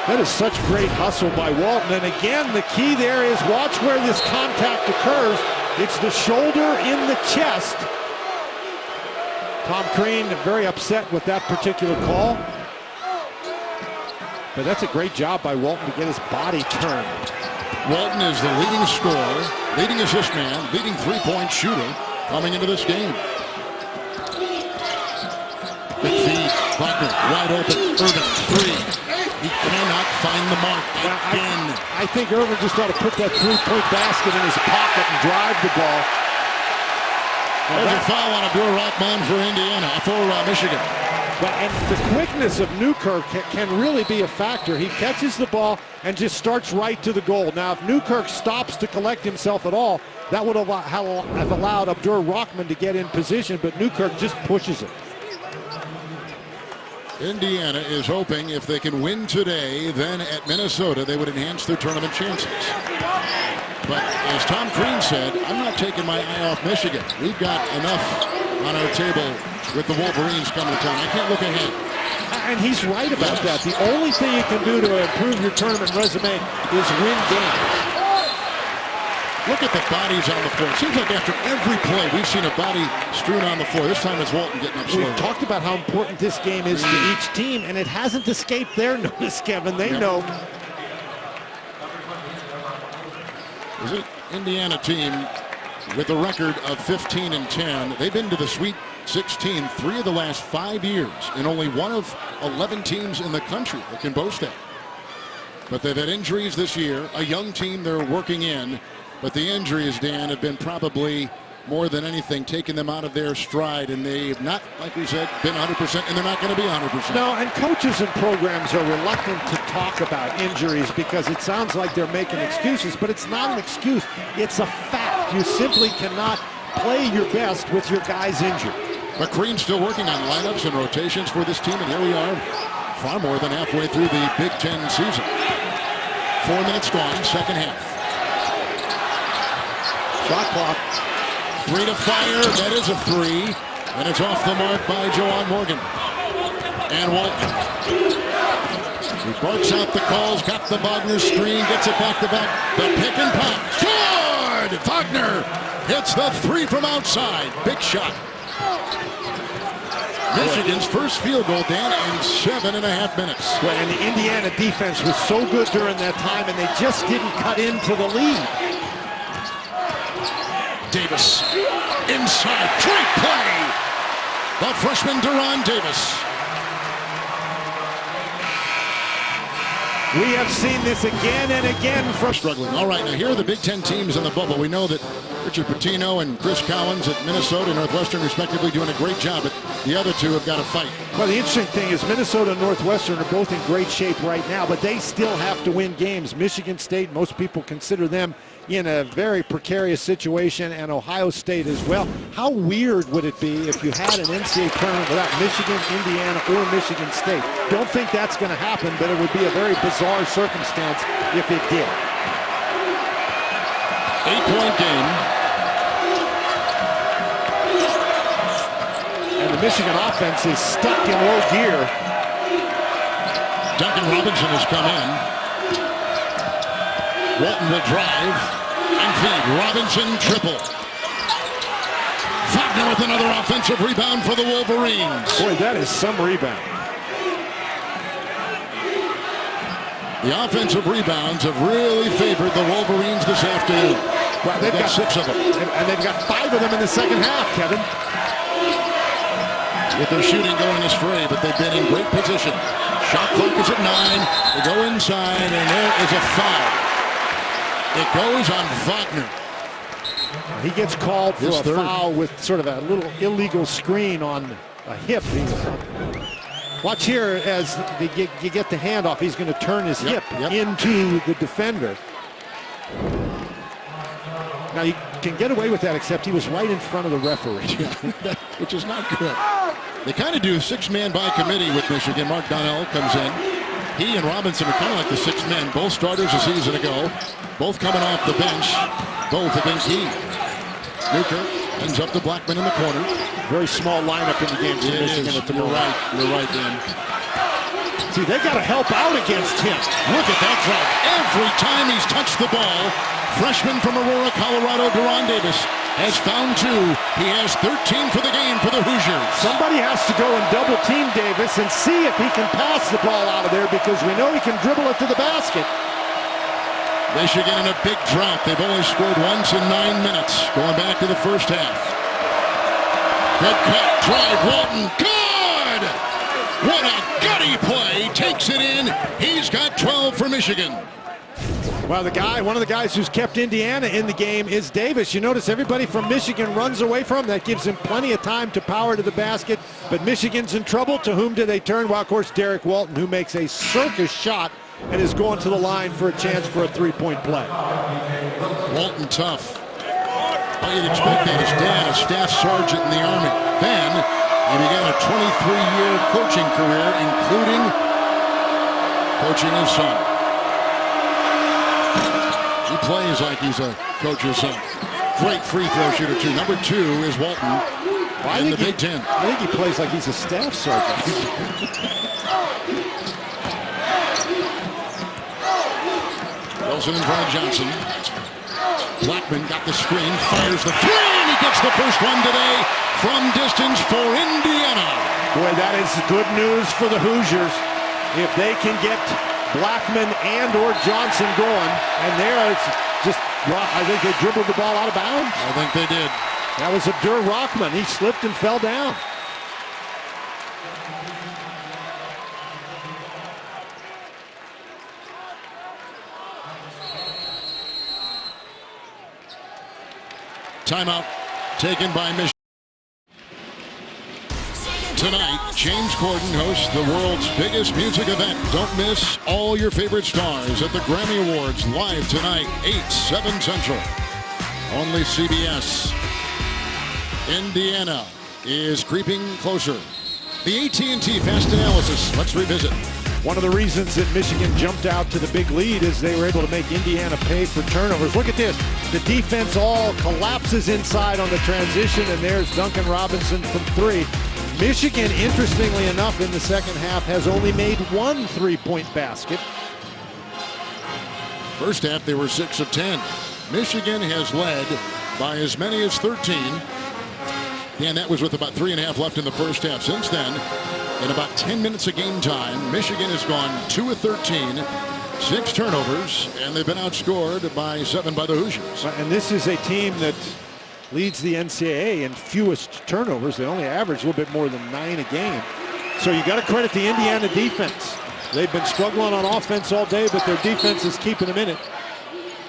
That is such great hustle by Walton. And again, the key there is watch where this contact occurs. It's the shoulder in the chest. Tom Crean very upset with that particular call. But that's a great job by Walton to get his body turned. Walton is the leading scorer, leading assist man, leading three-point shooter coming into this game. Big feed, Wagner, wide open, Irvin, 3. He cannot find the mark again. I think Irvin just ought to put that three-point basket in his pocket and drive the ball. There's a foul on Abdur-Rahman for Indiana, for Michigan. And the quickness of Newkirk can really be a factor. He catches the ball and just starts right to the goal. Now, if Newkirk stops to collect himself at all, that would have allowed Abdur-Rahman to get in position, but Newkirk just pushes it. Indiana is hoping if they can win today, then at Minnesota, they would enhance their tournament chances. But as Tom Crean said, I'm not taking my eye off Michigan. We've got enough on our table with the Wolverines coming to town. I can't look ahead. And he's right about that. The only thing you can do to improve your tournament resume is win games. Look at the bodies on the floor. It seems like after every play, we've seen a body strewn on the floor. This time it's Walton getting up slow. We've talked about how important this game is to each team, and it hasn't escaped their notice, Kevin. They know. Is it Indiana team with a record of 15-10? They've been to the Sweet 16 3 of the last 5 years, and only one of 11 teams in the country that can boast that. But they've had injuries this year. A young team they're working in. But the injuries, Dan, have been probably more than anything taking them out of their stride, and they've not, like we said, been 100%, and they're not going to be 100%. No, and coaches and programs are reluctant to talk about injuries because it sounds like they're making excuses, but it's not an excuse. It's a fact. You simply cannot play your best with your guys injured. McCrean's still working on lineups and rotations for this team, and here we are, far more than halfway through the Big Ten season. 4 minutes gone, second half. Shot clock. 3 to fire. That is a 3. And it's off the mark by Juwan Morgan. And Walton. He barks out the calls. Got the Wagner screen. Gets it back to back. The pick and pop. Good! Wagner hits the 3 from outside. Big shot. Michigan's first field goal, Dan, in 7.5 minutes. Well, and the Indiana defense was so good during that time, and they just didn't cut into the lead. Davis inside, great play. The freshman Deron Davis. We have seen this again and again from struggling. All right, now here are the Big Ten teams in the bubble. We know that Richard Pitino and Chris Collins at Minnesota and Northwestern respectively doing a great job, but the other two have got to fight. Well, the interesting thing is Minnesota and Northwestern are both in great shape right now, but they still have to win games. Michigan State, most people consider them in a very precarious situation, and Ohio State as well. How weird would it be if you had an NCAA tournament without Michigan, Indiana, or Michigan State? Don't think that's going to happen, but it would be a very bizarre circumstance if it did. 8-point game. And the Michigan offense is stuck in low gear. Duncan Duncan Robinson has come in. Walton will drive and feed. Robinson triple. Wagner with another offensive rebound for the Wolverines. Boy, that is some rebound. The offensive rebounds have really favored the Wolverines this afternoon. Well, they've got 6 of them. And they've got 5 of them in the second half, Kevin. With their shooting going astray, but they've been in great position. Shot clock is at 9. They go inside, and there is a foul. It goes on Wagner. He gets called for His a third. foul with sort of a little illegal screen on a hip. Watch here as you get the handoff. He's going to turn his hip into the defender. Now, you can get away with that, except he was right in front of the referee. Which is not good. They kind of do 6-man by committee with Michigan. Mark Donnell comes in. He and Robinson are kind of like the 6 men. Both starters a season ago. Both coming off the bench. Both against Heat. Newkirk ends up to Blackman in the corner. Very small lineup in the game for Michigan at the moment. You're right, Dan. See, they got to help out against him. Look at that drive. Every time he's touched the ball, freshman from Aurora, Colorado, Deron Davis has found 2. He has 13 for the game for the Hoosiers. Somebody has to go and double team Davis and see if he can pass the ball out of there, because we know he can dribble it to the basket. Michigan in a big drought. They've only scored once in 9 minutes. Going back to the first half. Good cut, drive, Walton, good! What a gutty play, takes it in. He's got 12 for Michigan. Well, one of the guys who's kept Indiana in the game is Davis. You notice everybody from Michigan runs away from him. That gives him plenty of time to power to the basket. But Michigan's in trouble. To whom do they turn? Well, of course, Derek Walton, who makes a circus shot and is going to the line for a chance for a 3-point play. Walton tough. Well, you'd expect that. His dad, a staff sergeant in the Army. Then he began a 23-year coaching career, including coaching his son. He plays like he's a coach's son. Great free throw shooter, too. Number 2 is Walton in the Big Ten. I think he plays like he's a staff sergeant. Wilson in front of Johnson. Blackman got the screen, fires the 3, and he gets the first one today from distance for Indiana. Boy, that is good news for the Hoosiers. If they can get Blackman and or Johnson going, and there it's just, I think they dribbled the ball out of bounds. I think they did. That was a Dur Rockman. He slipped and fell down. Timeout taken by Michigan. Tonight, James Corden hosts the world's biggest music event. Don't miss all your favorite stars at the Grammy Awards live tonight, 8/7 Central. Only CBS. Indiana is creeping closer. The AT&T Fast Analysis. Let's revisit. One of the reasons that Michigan jumped out to the big lead is they were able to make Indiana pay for turnovers. Look at this. The defense all collapses inside on the transition, and there's Duncan Robinson from 3. Michigan, interestingly enough, in the second half has only made 1 3-point basket. First half, they were 6 of 10. Michigan has led by as many as 13. And that was with about 3.5 left in the first half. Since then, in about 10 minutes of game time, Michigan has gone 2 of 13, 6 turnovers, and they've been outscored by 7 by the Hoosiers. And this is a team that leads the NCAA in fewest turnovers. They only average a little bit more than 9 a game. So you got to credit the Indiana defense. They've been struggling on offense all day, but their defense is keeping them in it.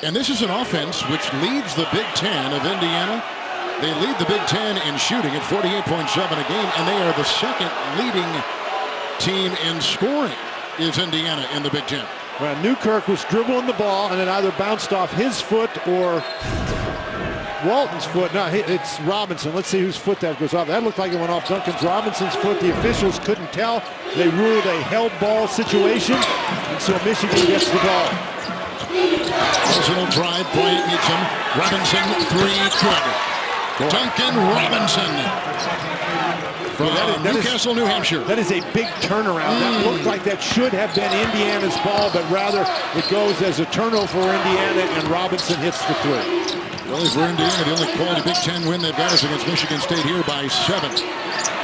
And this is an offense which leads the Big Ten of Indiana. They lead the Big Ten in shooting at 48.7 a game, and they are the second leading team in scoring is Indiana in the Big Ten. Well, Newkirk was dribbling the ball, and it either bounced off his foot or Walton's foot. No, it's Robinson. Let's see whose foot that goes off. That looked like it went off Duncan Robinson's foot. The officials couldn't tell. They ruled a held ball situation, and so Michigan gets the ball. Personal drive, Bryant meets him. Robinson, 3, good. Duncan Robinson. from Newcastle, New Hampshire. That is a big turnaround. That looked like that should have been Indiana's ball, but rather it goes as a turnover for Indiana, and Robinson hits the three. Really, for Indiana, the only quality Big Ten win they've got is against Michigan State here by 7.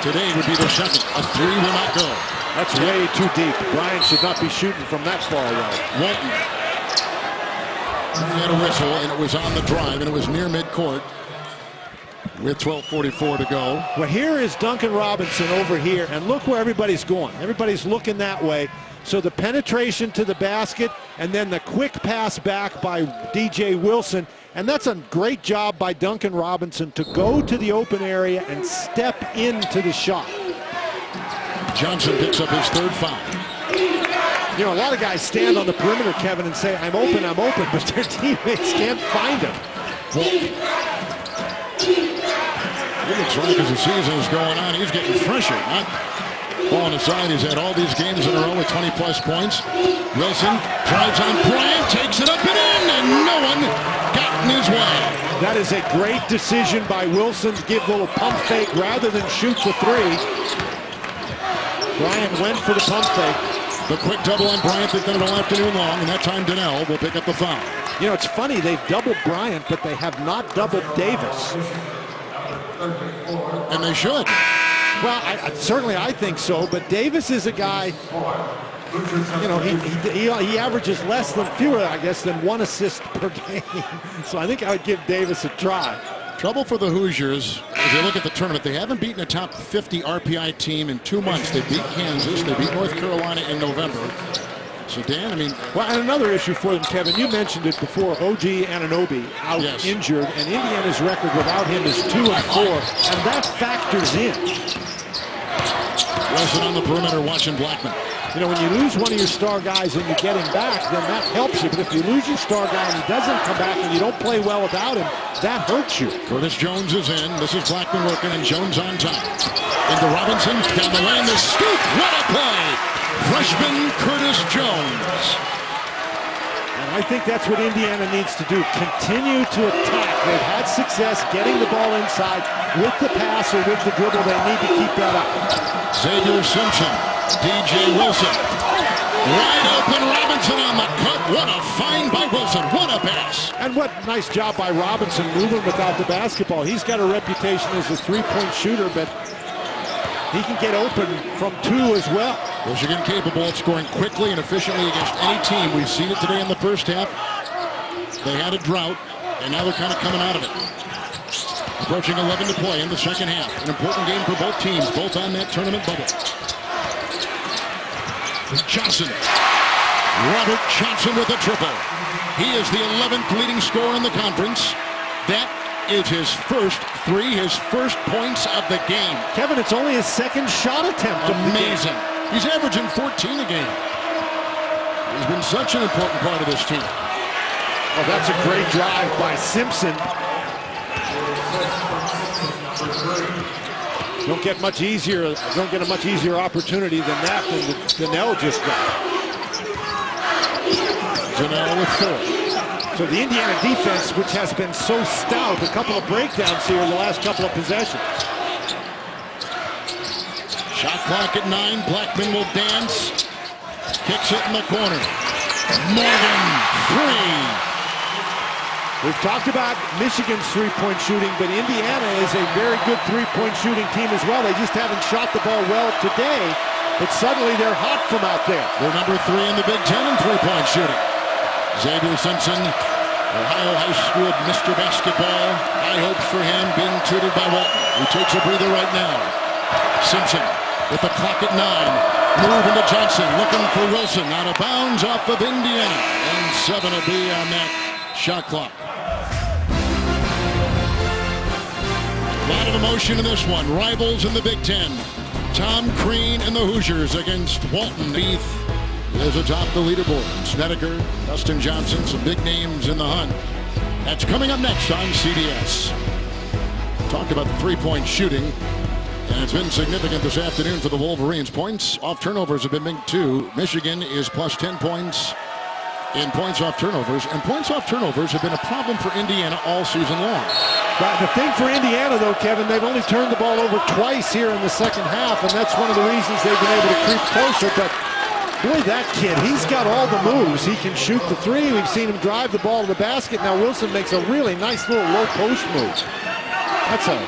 Today would be their second. A three will not go. That's way too deep. Bryant should not be shooting from that far away. Walton. He had a whistle, and it was on the drive, and it was near midcourt with 12:44 to go. Well, here is Duncan Robinson over here, and look where everybody's going. Everybody's looking that way. So the penetration to the basket, and then the quick pass back by DJ Wilson. And that's a great job by Duncan Robinson to go to the open area and step into the shot. Johnson picks up his third foul. You know, a lot of guys stand on the perimeter, Kevin, and say, I'm open, but their teammates can't find him. It looks like as the season is going on, he's getting fresher. Not falling aside. He's had all these games in a row with 20-plus points. Wilson drives on Bryant, takes it up and in, and no one got in his way. That is a great decision by Wilson to give a little pump fake rather than shoot the three. Bryant went for the pump fake. The quick double on Bryant that's done it all afternoon long, and that time Donnell will pick up the foul. You know, it's funny, they've doubled Bryant, but they have not doubled Davis. And they should. Well, certainly I think so, but Davis is a guy, you know, he averages fewer, I guess, than 1 assist per game. So I think I would give Davis a try. Trouble for the Hoosiers, as they look at the tournament, they haven't beaten a top 50 RPI team in 2 months. They beat Kansas, they beat North Carolina in November. So Dan, I mean... Well, and another issue for them, Kevin, you mentioned it before, OG Anunoby out injured, and Indiana's record without him is 2-4, and that factors in. Wilson on the perimeter watching Blackman. You know, when you lose one of your star guys and you get him back, then that helps you. But if you lose your star guy and he doesn't come back and you don't play well without him, that hurts you. Curtis Jones is in. This is Blackman working, and Jones on top. Into Robinson, down the lane, the scoop. What a play! Freshman Curtis Jones. And I think that's what Indiana needs to do. Continue to attack. They've had success getting the ball inside with the pass or with the dribble. They need to keep that up. Xavier Simpson, DJ Wilson. Wide open Robinson on the cut. What a find by Wilson. What a pass. And what nice job by Robinson moving without the basketball. He's got a reputation as a three-point shooter, but he can get open from 2 as well. Michigan capable of scoring quickly and efficiently against any team. We've seen it today in the first half. They had a drought, and now they're kind of coming out of it. Approaching 11 to play in the second half. An important game for both teams, both on that tournament bubble. Johnson. Robert Johnson with a triple. He is the 11th leading scorer in the conference. That is his first 3, his first points of the game. Kevin, it's only his second shot attempt. Amazing. He's averaging 14 a game. He's been such an important part of this team. Oh, that's a great drive by Simpson. Don't get a much easier opportunity than that than Donnell just got. Donnell with 4. So the Indiana defense, which has been so stout, a couple of breakdowns here in the last couple of possessions. Shot clock at 9. Blackman will dance. Kicks it in the corner. Morgan, 3. We've talked about Michigan's three-point shooting, but Indiana is a very good three-point shooting team as well. They just haven't shot the ball well today, but suddenly they're hot from out there. They're number 3 in the Big Ten in three-point shooting. Xavier Simpson, Ohio High School Mr. Basketball. High hopes for him, being tutored by Walton, who takes a breather right now. Simpson with the clock at 9. Move into Johnson, looking for Wilson. Out of bounds off of Indiana. And 7 will be on that shot clock. A lot of emotion in this one. Rivals in the Big Ten. Tom Crean and the Hoosiers against Walton. Heath is atop the leaderboard. Snedeker, Dustin Johnson, some big names in the hunt. That's coming up next on CBS. Talked about the three-point shooting, and it's been significant this afternoon for the Wolverines. Points off turnovers have been big too. Michigan is plus 10 points in points off turnovers, and points off turnovers have been a problem for Indiana all season long. But the thing for Indiana, though, Kevin, they've only turned the ball over twice here in the second half, and that's one of the reasons they've been able to creep closer. But boy, that kid, he's got all the moves. He can shoot the three. We've seen him drive the ball to the basket. Now Wilson makes a really nice little low post move. That's a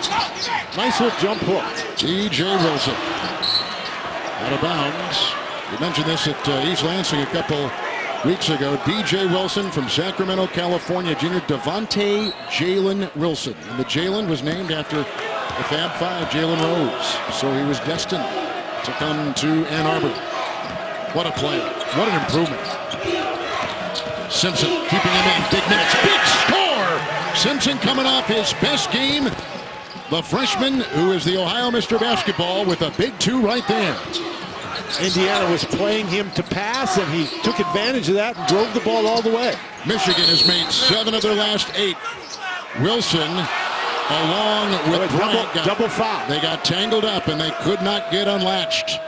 nice little jump hook. B.J. Wilson out of bounds. We mentioned this at East Lansing a couple weeks ago. B.J. Wilson from Sacramento, California, junior Devontae Jalen Wilson. And the Jalen was named after the Fab Five, Jalen Rose. So he was destined to come to Ann Arbor. What a play. What an improvement. Simpson keeping him in. Big minutes. Big score! Simpson coming off his best game. The freshman who is the Ohio Mr. Basketball with a big two right there. Indiana was playing him to pass, and he took advantage of that and drove the ball all the way. Michigan has made 7 of their last 8. Wilson, along with Bryant, double foul. They got tangled up, and they could not get unlatched.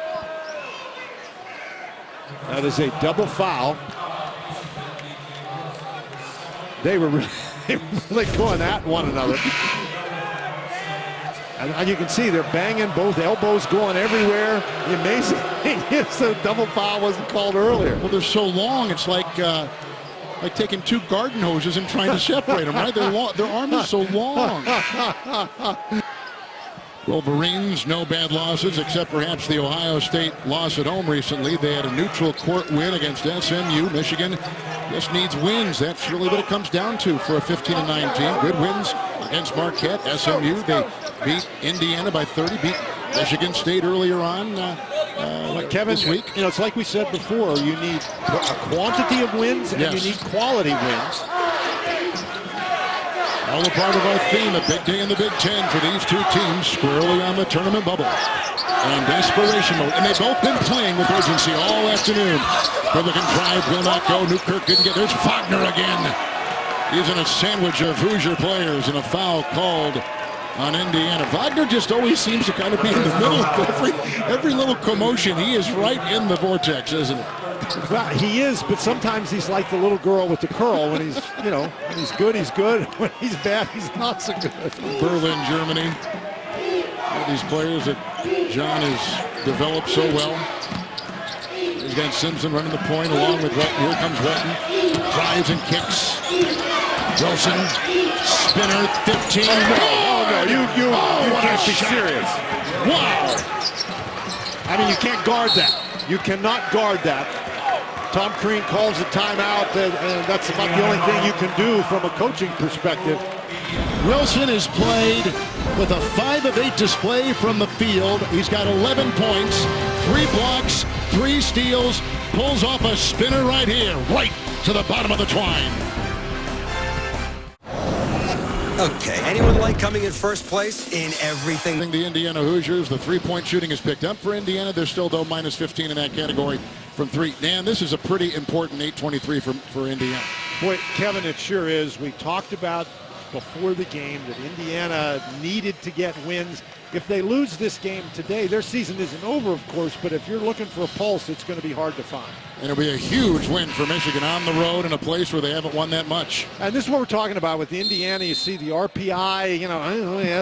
That is a double foul. They were really going at one another. And you can see they're banging, both elbows going everywhere. The amazing thing is the double foul wasn't called earlier. Well, they're so long, it's like taking 2 garden hoses and trying to separate them, right? Their arm is so long. Wolverines, no bad losses, except perhaps the Ohio State loss at home recently. They had a neutral court win against SMU. Michigan just needs wins. That's really what it comes down to for a 15-9 team. Good wins against Marquette, SMU. They beat Indiana by 30, beat Michigan State earlier on Kevin, this week. You know, it's like we said before, you need a quantity of wins and you need quality wins. All a part of our theme, a big day in the Big Ten for these two teams, squarely on the tournament bubble. And desperation mode. And they've both been playing with urgency all afternoon. Republican drive will not go. Newkirk couldn't get. There's Wagner again. He's in a sandwich of Hoosier players and a foul called on Indiana. Wagner just always seems to kind of be in the middle of every little commotion. He is right in the vortex, isn't he? Well, he is, but sometimes he's like the little girl with the curl. When he's, you know, when he's good, he's good. When he's bad, he's not so good. Berlin, Germany. One of these players that John has developed so well. He's got Simpson running the point along with Welton. Here comes Welton. Drives and kicks. Wilson, spinner, 15. Oh, no, you can't be serious. Wow. I mean, you can't guard that. You cannot guard that. Tom Crean calls a timeout, and that's about the only thing you can do from a coaching perspective. Wilson has played with a 5 of 8 display from the field. He's got 11 points, 3 blocks, 3 steals, pulls off a spinner right here, right to the bottom of the twine. Okay, anyone like coming in first place in everything? The Indiana Hoosiers, the three-point shooting is picked up for Indiana. They're still, though, minus 15 in that category from 3. Dan, this is a pretty important 8-23 for Indiana. Boy, Kevin, it sure is. We talked about before the game that Indiana needed to get wins. If they lose this game today, their season isn't over, of course, but if you're looking for a pulse, it's going to be hard to find. And it'll be a huge win for Michigan on the road in a place where they haven't won that much. And this is what we're talking about with Indiana. You see the RPI,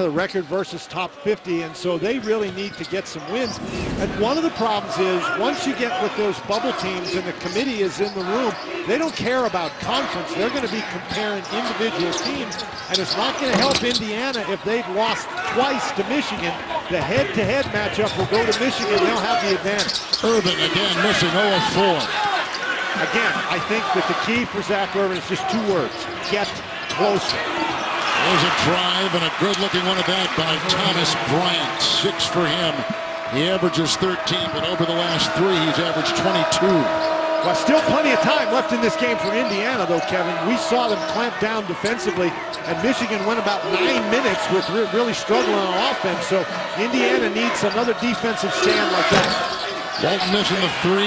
the record versus top 50, and so they really need to get some wins. And one of the problems is once you get with those bubble teams and the committee is in the room, they don't care about conference. They're going to be comparing individual teams, and it's not going to help Indiana if they've lost twice to Michigan. The head-to-head matchup will go to Michigan. They'll have the advantage. Irvin again missing 0 of 4. Again, I think that the key for Zach Irvin is just 2 words: get closer. There's a drive and a good-looking one at that by Thomas Bryant. 6 for him. He averages 13, but over the last 3, he's averaged 22. Well, still plenty of time left in this game for Indiana, though, Kevin. We saw them clamp down defensively, and Michigan went about 9 minutes with really struggling on offense. So Indiana needs another defensive stand like that. Walton missing the 3.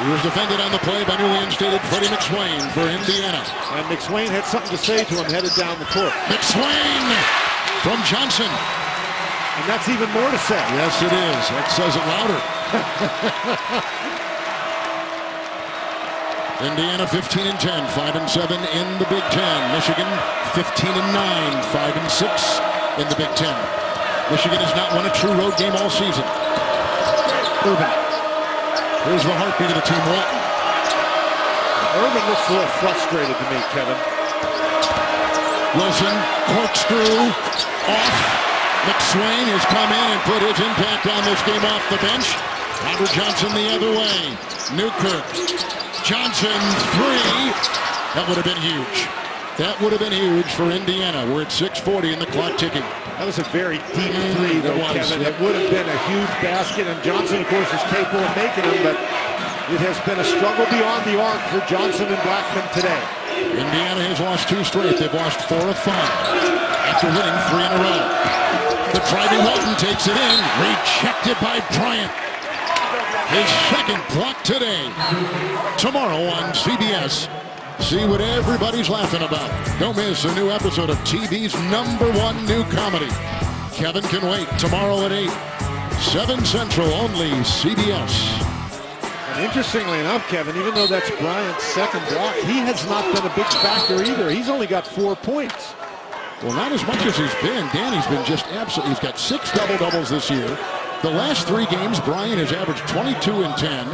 He was defended on the play by newly instated Freddie McSwain for Indiana. And McSwain had something to say to him headed down the court. McSwain from Johnson. And that's even more to say. Yes, it is. That says it louder. Indiana 15-10, 5-7 in the Big Ten. Michigan 15-9, 5-6 in the Big Ten. Michigan has not won a true road game all season. Irvin. Here's the heartbeat of the team, Walton. Irvin looks a little frustrated to me, Kevin. Wilson, corkscrew, off. McSwain has come in and put his impact on this game off the bench. Robert Johnson the other way. Newkirk. Johnson, 3. That would have been huge. That would have been huge for Indiana. We're at 6:40 and the clock ticking. That was a very deep three, though, Kevin. It would have been a huge basket, and Johnson, of course, is capable of making them, but it has been a struggle beyond the arc for Johnson and Blackman today. Indiana has lost 2 straight. They've lost 4 of 5 after winning 3 in a row. The driving Walton takes it in. Rejected by Bryant. His second block today. Tomorrow on CBS. See what everybody's laughing about. Don't miss a new episode of TV's #1 new comedy. Kevin Can Wait. Tomorrow at 8. 7 Central, only CBS. And interestingly enough, Kevin, even though that's Bryant's second block, he has not been a big factor either. He's only got 4 points. Well, not as much as he's been. Danny's been just absolutely. He's got 6 double-doubles this year. The last 3 games, Bryant has averaged 22 and 10.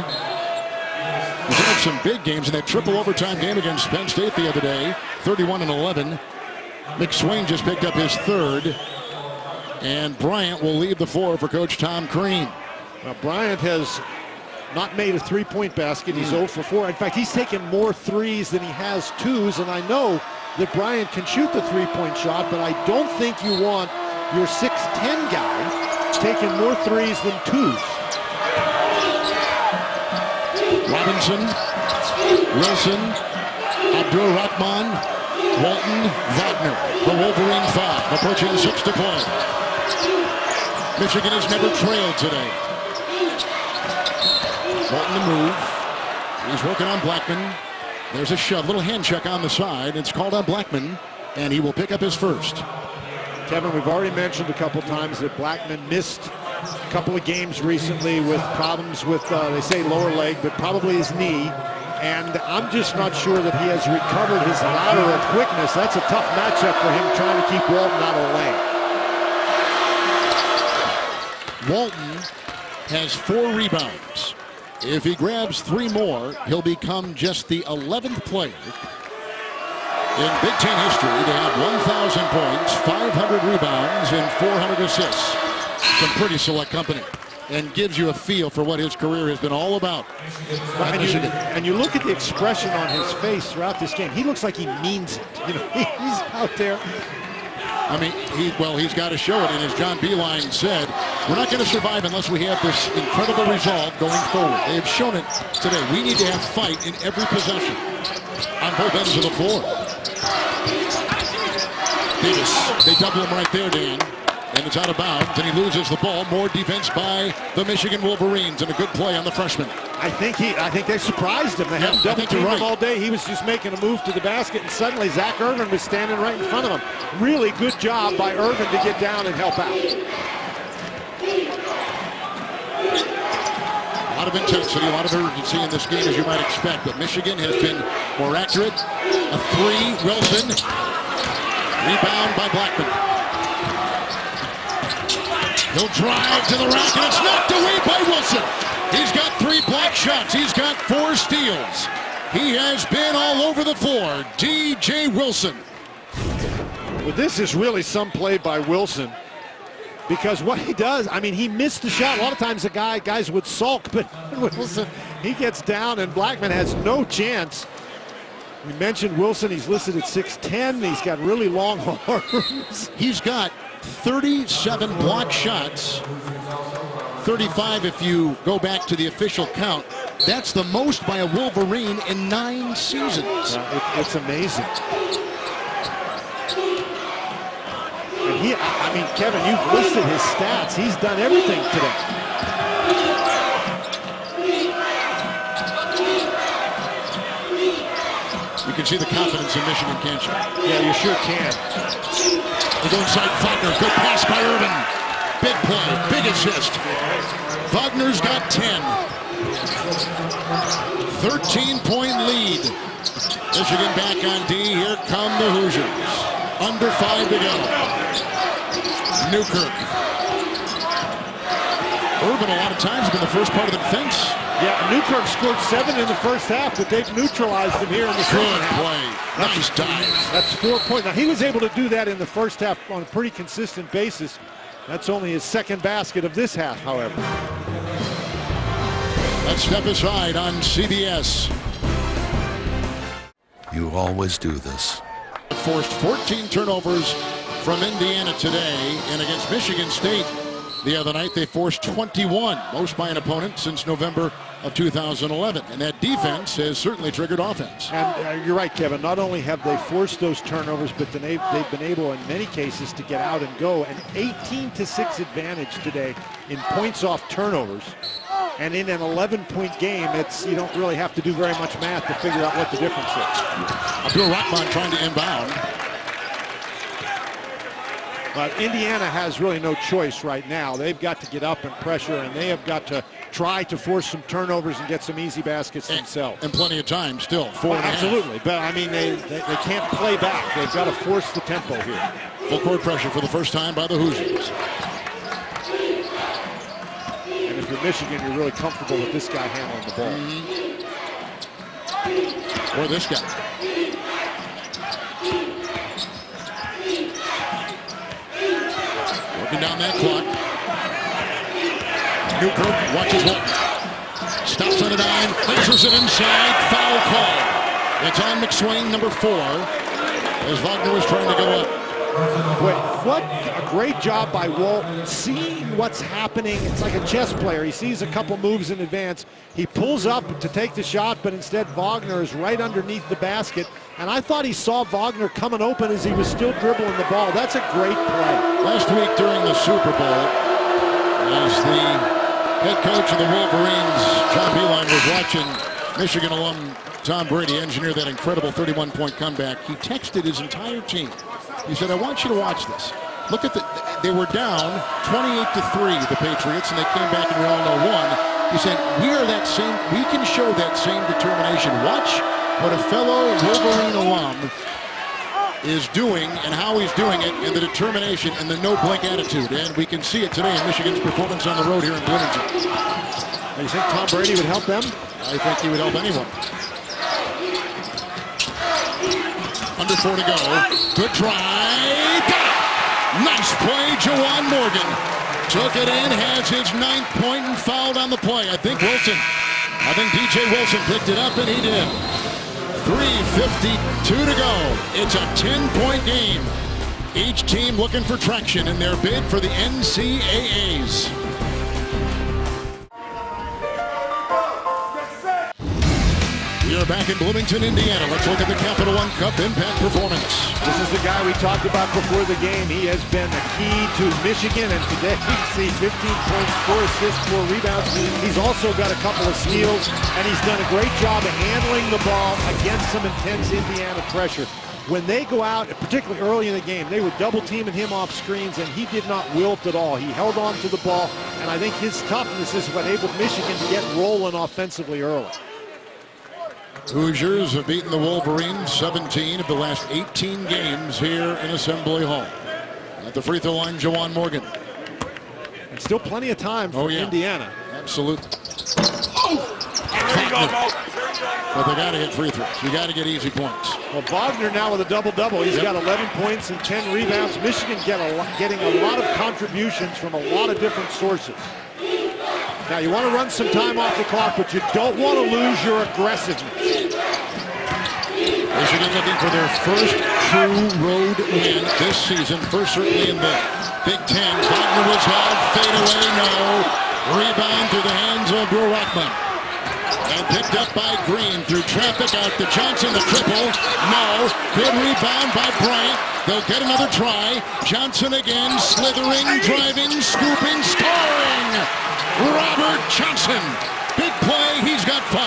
He's had some big games in that triple overtime game against Penn State the other day, 31 and 11. McSwain just picked up his 3rd. And Bryant will leave the floor for Coach Tom Crean. Now, Bryant has not made a 3-point basket. He's 0 for 4. In fact, he's taken more 3s than he has 2s, and I know that Bryant can shoot the 3-point shot, but I don't think you want your 6'10 guy taking more 3s than 2s. Robinson, Wilson, Abdur-Rahman, Walton, Wagner. The Wolverine 5, approaching 6 to play. Michigan has never trailed today. Walton to move. He's working on Blackman. There's a shove, little hand check on the side. It's called on Blackman, and he will pick up his first. Kevin, we've already mentioned a couple times that Blackman missed a couple of games recently with problems with, they say lower leg, but probably his knee. And I'm just not sure that he has recovered his lateral quickness. That's a tough matchup for him trying to keep Walton out of the lane. Walton has 4 rebounds. If he grabs 3 more, he'll become just the 11th player in Big Ten history to have 1,000 points, 500 rebounds, and 400 assists. Some pretty select company, and gives you a feel for what his career has been all about. And you look at the expression on his face throughout this game. He looks like he means it. You know, he's out there. I mean, he's got to show it. And as John Beilein said, we're not going to survive unless we have this incredible resolve going forward. They have shown it today. We need to have fight in every possession on both ends of the floor. Davis, they double him right there, Dan. And it's out of bounds, and he loses the ball. More defense by the Michigan Wolverines, and a good play on the freshman. I think they surprised him. They haven't double-teamed him all day. He was just making a move to the basket, and suddenly Zach Irvin was standing right in front of him. Really good job by Irvin to get down and help out. A lot of intensity, a lot of urgency in this game, as you might expect. But Michigan has been more accurate. A 3, Wilson. Rebound by Blackman. He'll drive to the rack, and it's knocked away by Wilson. He's got 3 block shots. He's got 4 steals. He has been all over the floor. DJ Wilson. Well, this is really some play by Wilson, because what he does, I mean, he missed the shot. A lot of times the guys would sulk, but Wilson, he gets down, and Blackman has no chance. We mentioned Wilson. He's listed at 6'10". He's got really long arms. He's got 37 block shots, 35 if you go back to the official count. That's the most by a Wolverine in 9 seasons. It's amazing. And I mean, Kevin, you've listed his stats. He's done everything today. You can see the confidence in Michigan, can't you? Yeah, you sure can. They go inside Wagner. Good pass by Irvin. Big play, big assist. Wagner's got 10. 13-point lead. Michigan back on D. Here come the Hoosiers. Under 5 to go. Newkirk. Urban a lot of times been the first part of the defense. Yeah, Newkirk scored 7 in the first half, but they've neutralized him here in the second Good half. play. Nice dive. That's 4 points. Now, he was able to do that in the first half on a pretty consistent basis. That's only his second basket of this half, however. Let's step aside on CBS. You always do this. Forced 14 turnovers from Indiana today, and against Michigan State the other night they forced 21, most by an opponent since November of 2011, and that defense has certainly triggered offense. And you're right, Kevin, not only have they forced those turnovers, but then they've been able in many cases to get out and go. An 18-6 advantage today in points off turnovers. And in an 11-point game, you don't really have to do very much math to figure out what the difference is. Abdul Rahman trying to inbound. But Indiana has really no choice right now. They've got to get up and pressure, and they have got to try to force some turnovers and get some easy baskets themselves. And plenty of time still. Absolutely. But, I mean, they can't play back. They've got to force the tempo here. Full court pressure for the first time by the Hoosiers. And if you're Michigan, you're really comfortable with this guy handling the ball. Or this guy. Working down that clock. Newkirk watches Walton. Stops on a dime, places it inside, foul call. It's on McSwain, number 4, as Wagner was trying to go up. What a great job by Walton, seeing what's happening. It's like a chess player. He sees a couple moves in advance. He pulls up to take the shot, but instead Wagner is right underneath the basket. And I thought he saw Wagner coming open as he was still dribbling the ball. That's a great play. Last week during the Super Bowl, as the head coach of the Wolverines, John Beilein, was watching Michigan alum Tom Brady engineer that incredible 31-point comeback, he texted his entire team. He said, I want you to watch this. Look at they were down 28-3, the Patriots, and they came back and we all know won. He said, we can show that same determination. Watch what a fellow Wolverine alum is doing and how he's doing it, and the determination and the no-blink attitude. And we can see it today in Michigan's performance on the road here in Bloomington. You think Tom Brady would help them? I think he would help anyone. Under 4 to go. Good try. Nice play, Juwan Morgan. Took it in, has his 9th point and fouled on the play. I think DJ Wilson picked it up, and he did. 3:52 to go. It's a 10-point game. Each team looking for traction in their bid for the NCAAs. We are back in Bloomington, Indiana. Let's look at the Capital One Cup impact performance. This is the guy we talked about before the game. He has been the key to Michigan, and today you see 15 points, 4 assists, 4 rebounds. He's also got a couple of steals, and he's done a great job of handling the ball against some intense Indiana pressure. When they go out, particularly early in the game, they were double-teaming him off screens, and he did not wilt at all. He held on to the ball, and I think his toughness is what enabled Michigan to get rolling offensively early. Hoosiers have beaten the Wolverines 17 of the last 18 games here in Assembly Hall. At the free throw line, Juwan Morgan. And still plenty of time for Indiana. Absolutely. There you go, but they got to hit free throws. You got to get easy points. Well, Wagner now with a double-double. He's got 11 points and 10 rebounds. Michigan getting a lot of contributions from a lot of different sources. Now, you want to run some time off the clock, but you don't want to lose your aggressiveness. Michigan looking for their first true road win this season. First, certainly in the Big Ten. Wagner was held, fade away, no. Rebound through the hands of Abdul Rahman. And picked up by Green through traffic out to Johnson, the triple. No. Good rebound by Bryant. They'll get another try. Johnson again, slithering, driving, scooping, scoring. Robert Johnson. Big play. He's got 5.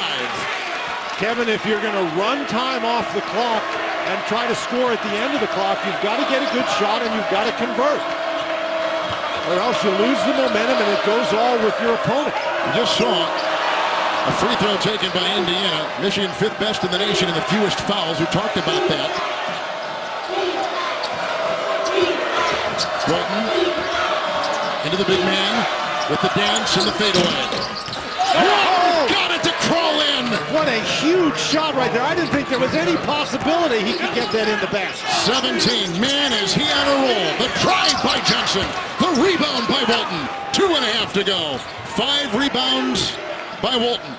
Kevin, if you're going to run time off the clock and try to score at the end of the clock, you've got to get a good shot and you've got to convert. Or else you lose the momentum and it goes all with your opponent. You just saw A free throw taken by Indiana. Michigan 5th best in the nation in the fewest fouls. We talked about that. Walton into the big man with the dance and the fadeaway. Oh, got it to crawl in. What a huge shot right there. I didn't think there was any possibility he could get that in the basket. 17. Man, is he on a roll. The drive by Johnson. The rebound by Walton. 2.5 to go. 5 rebounds by Walton.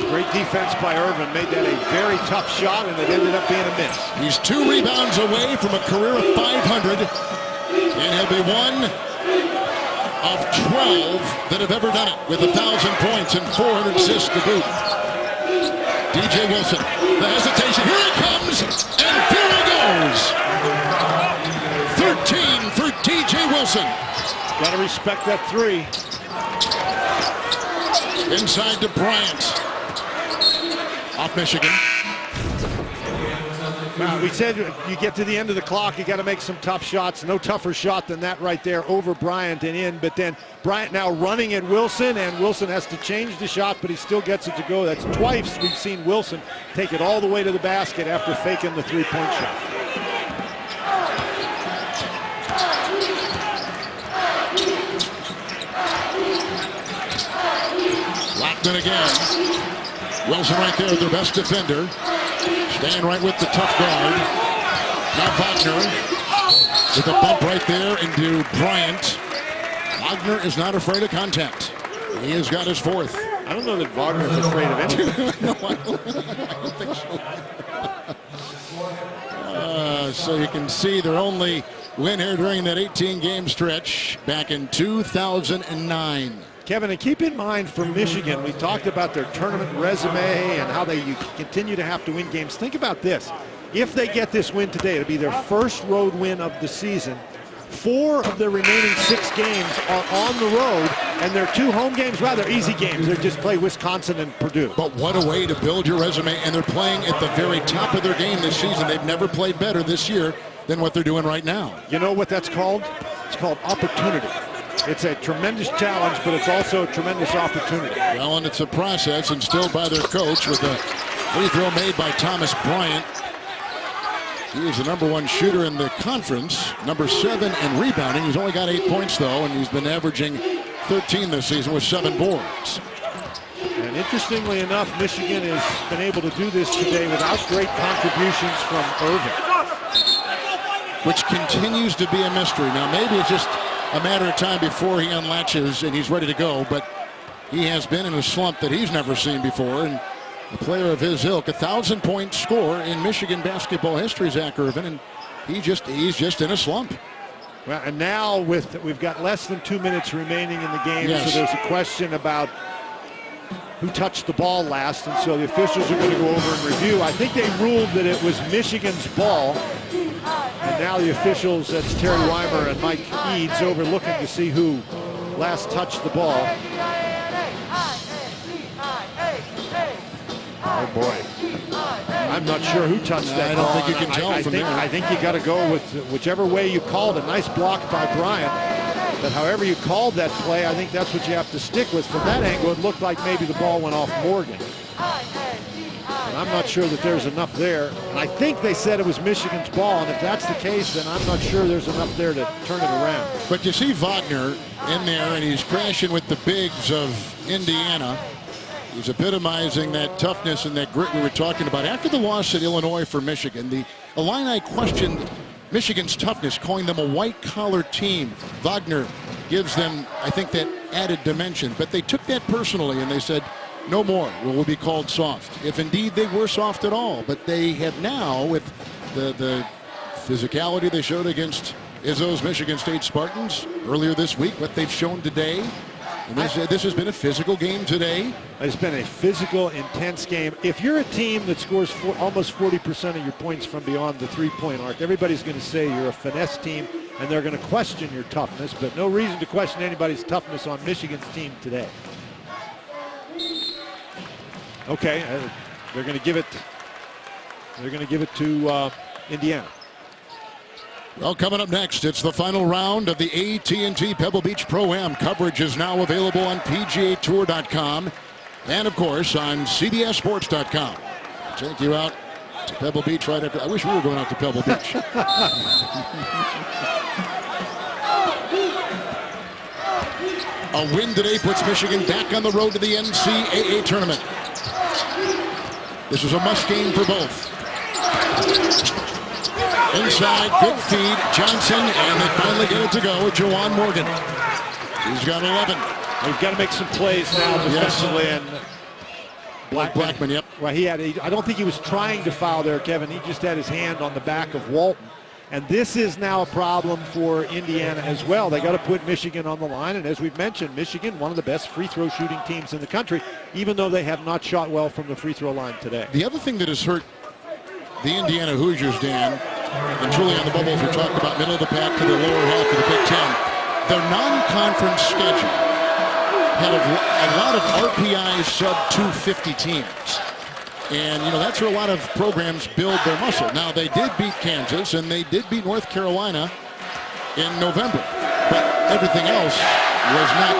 Great defense by Irvin. Made that a very tough shot, and it ended up being a miss. He's 2 rebounds away from a career of 500. And he'll be one of 12 that have ever done it with 1,000 points and 400 assists to boot. DJ Wilson, the hesitation, here he comes, and there he goes. 13 for DJ Wilson. Got to respect that 3. Inside to Bryant. Off Michigan. Well, we said you get to the end of the clock, you got to make some tough shots. No tougher shot than that right there over Bryant and in. But then Bryant now running at Wilson, and Wilson has to change the shot, but he still gets it to go. That's twice we've seen Wilson take it all the way to the basket after faking the 3-point shot. Lockman again. Wilson right there, their best defender. Staying right with the tough guard. Now Wagner with a bump right there into Bryant. Wagner is not afraid of contact. He has got his 4th. I don't know that Wagner's afraid of anything. No, I don't think so. So you can see their only win here during that 18-game stretch back in 2009. Kevin, and keep in mind for Michigan, we talked about their tournament resume and how they continue to have to win games. Think about this. If they get this win today, it'll be their first road win of the season. 4 of their remaining 6 games are on the road, and their 2 home games, rather easy games. They just play Wisconsin and Purdue. But what a way to build your resume, and they're playing at the very top of their game this season. They've never played better this year than what they're doing right now. You know what that's called? It's called opportunity. It's a tremendous challenge, but it's also a tremendous opportunity. Well, and it's a process instilled by their coach with a free throw made by Thomas Bryant. He is the #1 shooter in the conference, #7 in rebounding. He's only got 8 points, though, and he's been averaging 13 this season with 7 boards. And interestingly enough, Michigan has been able to do this today without great contributions from Irvin, which continues to be a mystery. Now, maybe it's just a matter of time before he unlatches and he's ready to go, but he has been in a slump that he's never seen before, and a player of his ilk, 1,000-point score in Michigan basketball history, Zach Irvin, and he's just in a slump. Well, and now we've got less than 2 minutes remaining in the game, yes. So there's a question about who touched the ball last, and so the officials are going to go over and review. I think they ruled that it was Michigan's ball, and now the officials, that's Terry Weimer and Mike Eads, over looking to see who last touched the ball. Oh boy, I'm not sure who touched that. I don't think you can tell from there. I think you got to go with whichever way you called it. Nice block by Bryant. But however you called that play, I think that's what you have to stick with. From that angle, it looked like maybe the ball went off Morgan. And I'm not sure that there's enough there. And I think they said it was Michigan's ball, and if that's the case, then I'm not sure there's enough there to turn it around. But you see Wagner in there, and he's crashing with the bigs of Indiana. He's epitomizing that toughness and that grit we were talking about. After the loss at Illinois for Michigan, the Illini questioned Michigan's toughness, calling them a white-collar team. Wagner gives them, I think, that added dimension. But they took that personally, and they said, no more will be called soft, if indeed they were soft at all. But they have now, with the physicality they showed against Izzo's Michigan State Spartans earlier this week, what they've shown today, and this has been a physical game today. It's been a physical, intense game. If you're a team that scores almost 40% of your points from beyond the three-point arc, everybody's going to say you're a finesse team, and they're going to question your toughness, but no reason to question anybody's toughness on Michigan's team today. Okay, they're going to give it. They're going to give it to Indiana. Well, coming up next, it's the final round of the AT&T Pebble Beach Pro-Am. Coverage is now available on PGAtour.com. And, of course, on CBSSports.com. Take you out to Pebble Beach right after. I wish we were going out to Pebble Beach. A win today puts Michigan back on the road to the NCAA tournament. This is a must game for both. Inside, good feed, Johnson, and they finally get it to go with Juwan Morgan. He's got 11. We've got to make some plays now defensively. Yes. And Blackman, yep. Well, I don't think he was trying to foul there, Kevin. He just had his hand on the back of Walton. And this is now a problem for Indiana as well. They got to put Michigan on the line. And as we've mentioned, Michigan, one of the best free throw shooting teams in the country, even though they have not shot well from the free throw line today. The other thing that has hurt the Indiana Hoosiers, Dan, and truly on the bubbles, we talked about middle of the pack to the lower half of the Big Ten. Their non-conference schedule had a lot of RPI sub-250 teams. And, you know, that's where a lot of programs build their muscle. Now, they did beat Kansas, and they did beat North Carolina in November. But everything else was not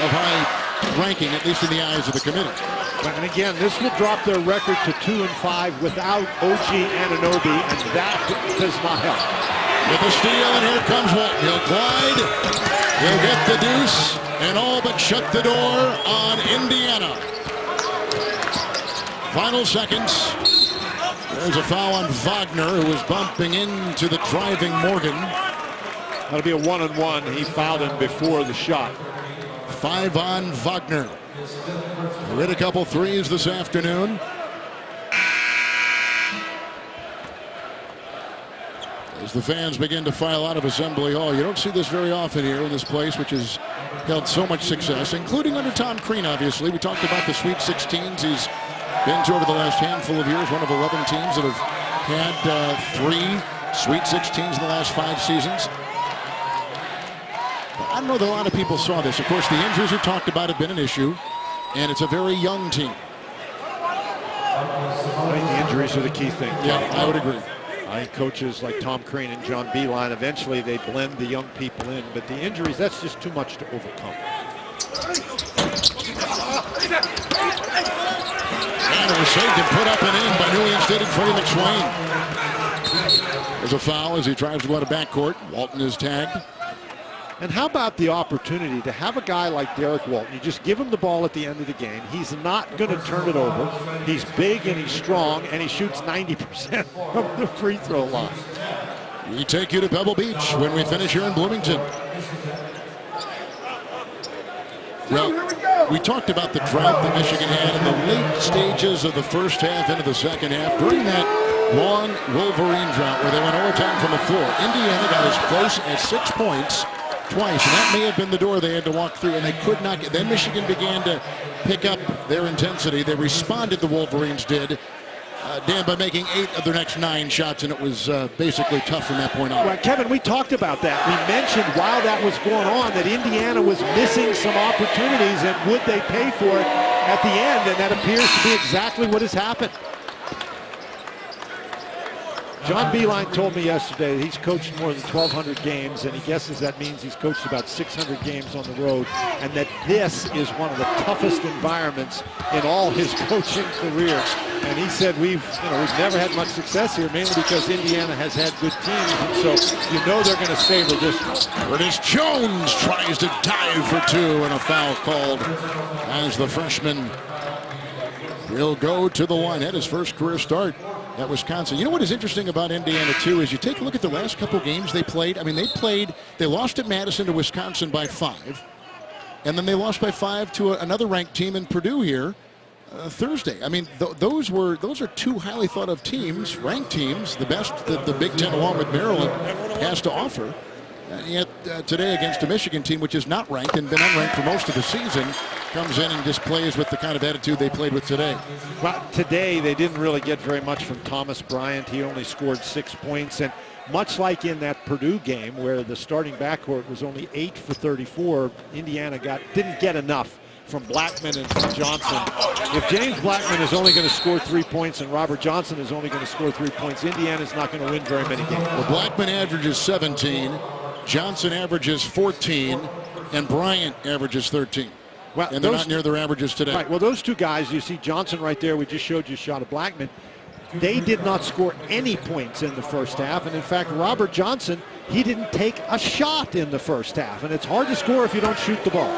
of high ranking, at least in the eyes of the committee. And again, this will drop their record to 2-5 without OG Anunoby, and that does not help. With a steal, and here comes Walton. He'll glide, he'll get the deuce, and all but shut the door on Indiana. Final seconds. There's a foul on Wagner, who was bumping into the driving Morgan. That'll be a 1-on-1. He fouled him before the shot. 5 on Wagner. He hit a couple threes this afternoon. As the fans begin to file out of Assembly Hall. You don't see this very often here in this place, which has held so much success, including under Tom Crean, obviously. We talked about the Sweet 16s he's been to over the last handful of years, one of 11 teams that have had 3 Sweet 16s in the last 5 seasons. I don't know that a lot of people saw this. Of course, the injuries we talked about have been an issue, and it's a very young team. I think the injuries are the key thing. Yeah, I would agree. I think coaches like Tom Crean and John Beilein, eventually they blend the young people in, but the injuries, that's just too much to overcome. And it was saved and put up and in by New England State Freddie McSwain. There's a foul as he tries to go out of backcourt. Walton is tagged. And how about the opportunity to have a guy like Derek Walton? You just give him the ball at the end of the game. He's not going to turn it over. He's big and he's strong, and he shoots 90% from the free throw line. We take you to Pebble Beach when we finish here in Bloomington. Well, we talked about the drought that Michigan had in the late stages of the first half into the second half. During that long Wolverine drought where they went overtime from the floor, Indiana got as close as 6 points twice, and that may have been the door they had to walk through, and they could not get. Then Michigan began to pick up their intensity. They responded, the Wolverines did, Dan, by making 8 of their next 9 shots, and it was basically tough from that point on. Well, Kevin, we talked about that. We mentioned while that was going on that Indiana was missing some opportunities, and would they pay for it at the end, and that appears to be exactly what has happened. John Beilein told me yesterday that he's coached more than 1,200 games, and he guesses that means he's coached about 600 games on the road, and that this is one of the toughest environments in all his coaching career. And he said we've never had much success here, mainly because Indiana has had good teams, and so you know they're going to savor this one. Curtis Jones tries to dive for 2, and a foul called as the freshman will go to the line at his first career start at Wisconsin. You know what is interesting about Indiana, too, is you take a look at the last couple games they played. I mean, they lost at Madison to Wisconsin by 5, and then they lost by 5 to another ranked team in Purdue here Thursday. I mean, those are 2 highly thought of teams, ranked teams, the best that the Big Ten, along with Maryland, has to offer. And yet today against a Michigan team which is not ranked and been unranked for most of the season, comes in and just plays with the kind of attitude they played with today. Well, today they didn't really get very much from Thomas Bryant. He only scored 6 points, and much like in that Purdue game where the starting backcourt was only 8 for 34, Indiana didn't get enough from Blackman and from Johnson. If James Blackman is only going to score 3 points and Robert Johnson is only going to score 3 points, Indiana's not going to win very many games. Well, Blackman averages 17, Johnson averages 14, and Bryant averages 13. Well, and they're not near their averages today. Right. Well, those two guys, you see Johnson right there, we just showed you a shot of Blackman. They did not score any points in the first half. And in fact, Robert Johnson, he didn't take a shot in the first half. And it's hard to score if you don't shoot the ball.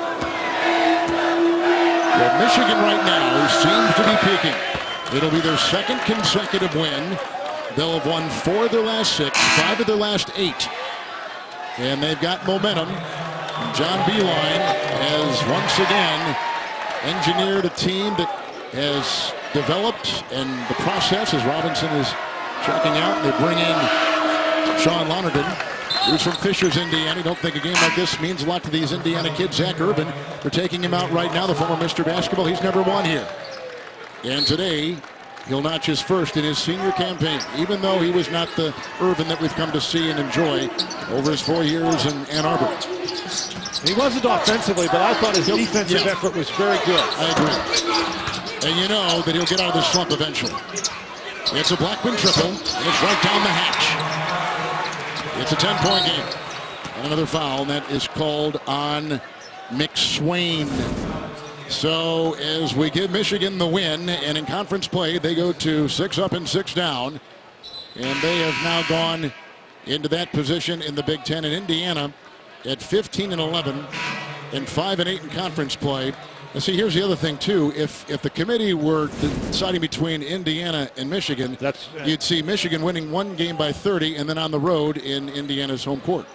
Well, Michigan right now seems to be peaking. It'll be their second consecutive win. They'll have won 4 of their last 6, 5 of their last 8. And they've got momentum. John Beilein has once again engineered a team that has developed, and the process, as Robinson is checking out, they bring in Sean Lonergan, who's from Fishers, Indiana. Don't think a game like this means a lot to these Indiana kids. Zach Irvin, they're taking him out right now, the former Mr. Basketball. He's never won here. And today, he'll notch his first in his senior campaign, even though he was not the Irvin that we've come to see and enjoy over his 4 years in Ann Arbor. He wasn't offensively, but I thought his defensive effort was very good. I agree. And you know that he'll get out of this slump eventually. It's a Blackman triple, and it's right down the hatch. It's a 10-point game. And another foul, and that is called on McSwain. So as we give Michigan the win, and in conference play, they go to 6 up and 6 down. And they have now gone into that position in the Big Ten. And Indiana at 15-11 and 5-8 in conference play. And see, here's the other thing, too. If the committee were deciding between Indiana and Michigan, you'd see Michigan winning 1 game by 30 and then on the road in Indiana's home court.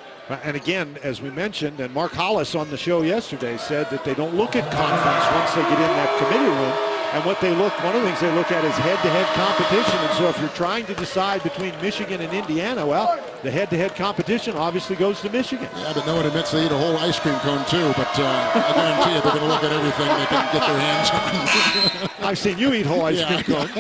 And again, as we mentioned, and Mark Hollis on the show yesterday said that they don't look at conference once they get in that committee room. And what they look, one of the things they look at is head-to-head competition. And so if you're trying to decide between Michigan and Indiana, well, the head-to-head competition obviously goes to Michigan. Yeah, but no one admits they eat a whole ice cream cone too. But I guarantee you they're going to look at everything they can get their hands on. I've seen you eat whole ice cream cone.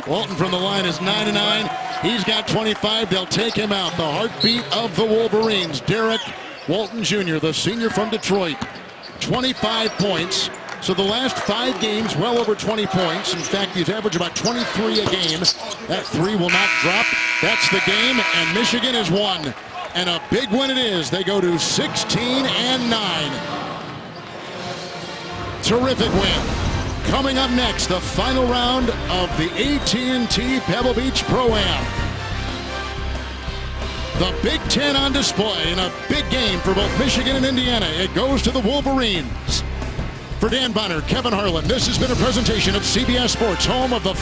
Walton from the line is 9-9. He's got 25. They'll take him out. The heartbeat of the Wolverines, Derek Walton Jr., the senior from Detroit. 25 points. So the last 5 games, well over 20 points. In fact, he's averaged about 23 a game. That 3 will not drop. That's the game, and Michigan has won. And a big one it is. They go to 16-9. Terrific win. Coming up next, the final round of the AT&T Pebble Beach Pro-Am. The Big Ten on display in a big game for both Michigan and Indiana. It goes to the Wolverines. For Dan Bonner, Kevin Harlan, this has been a presentation of CBS Sports, home of the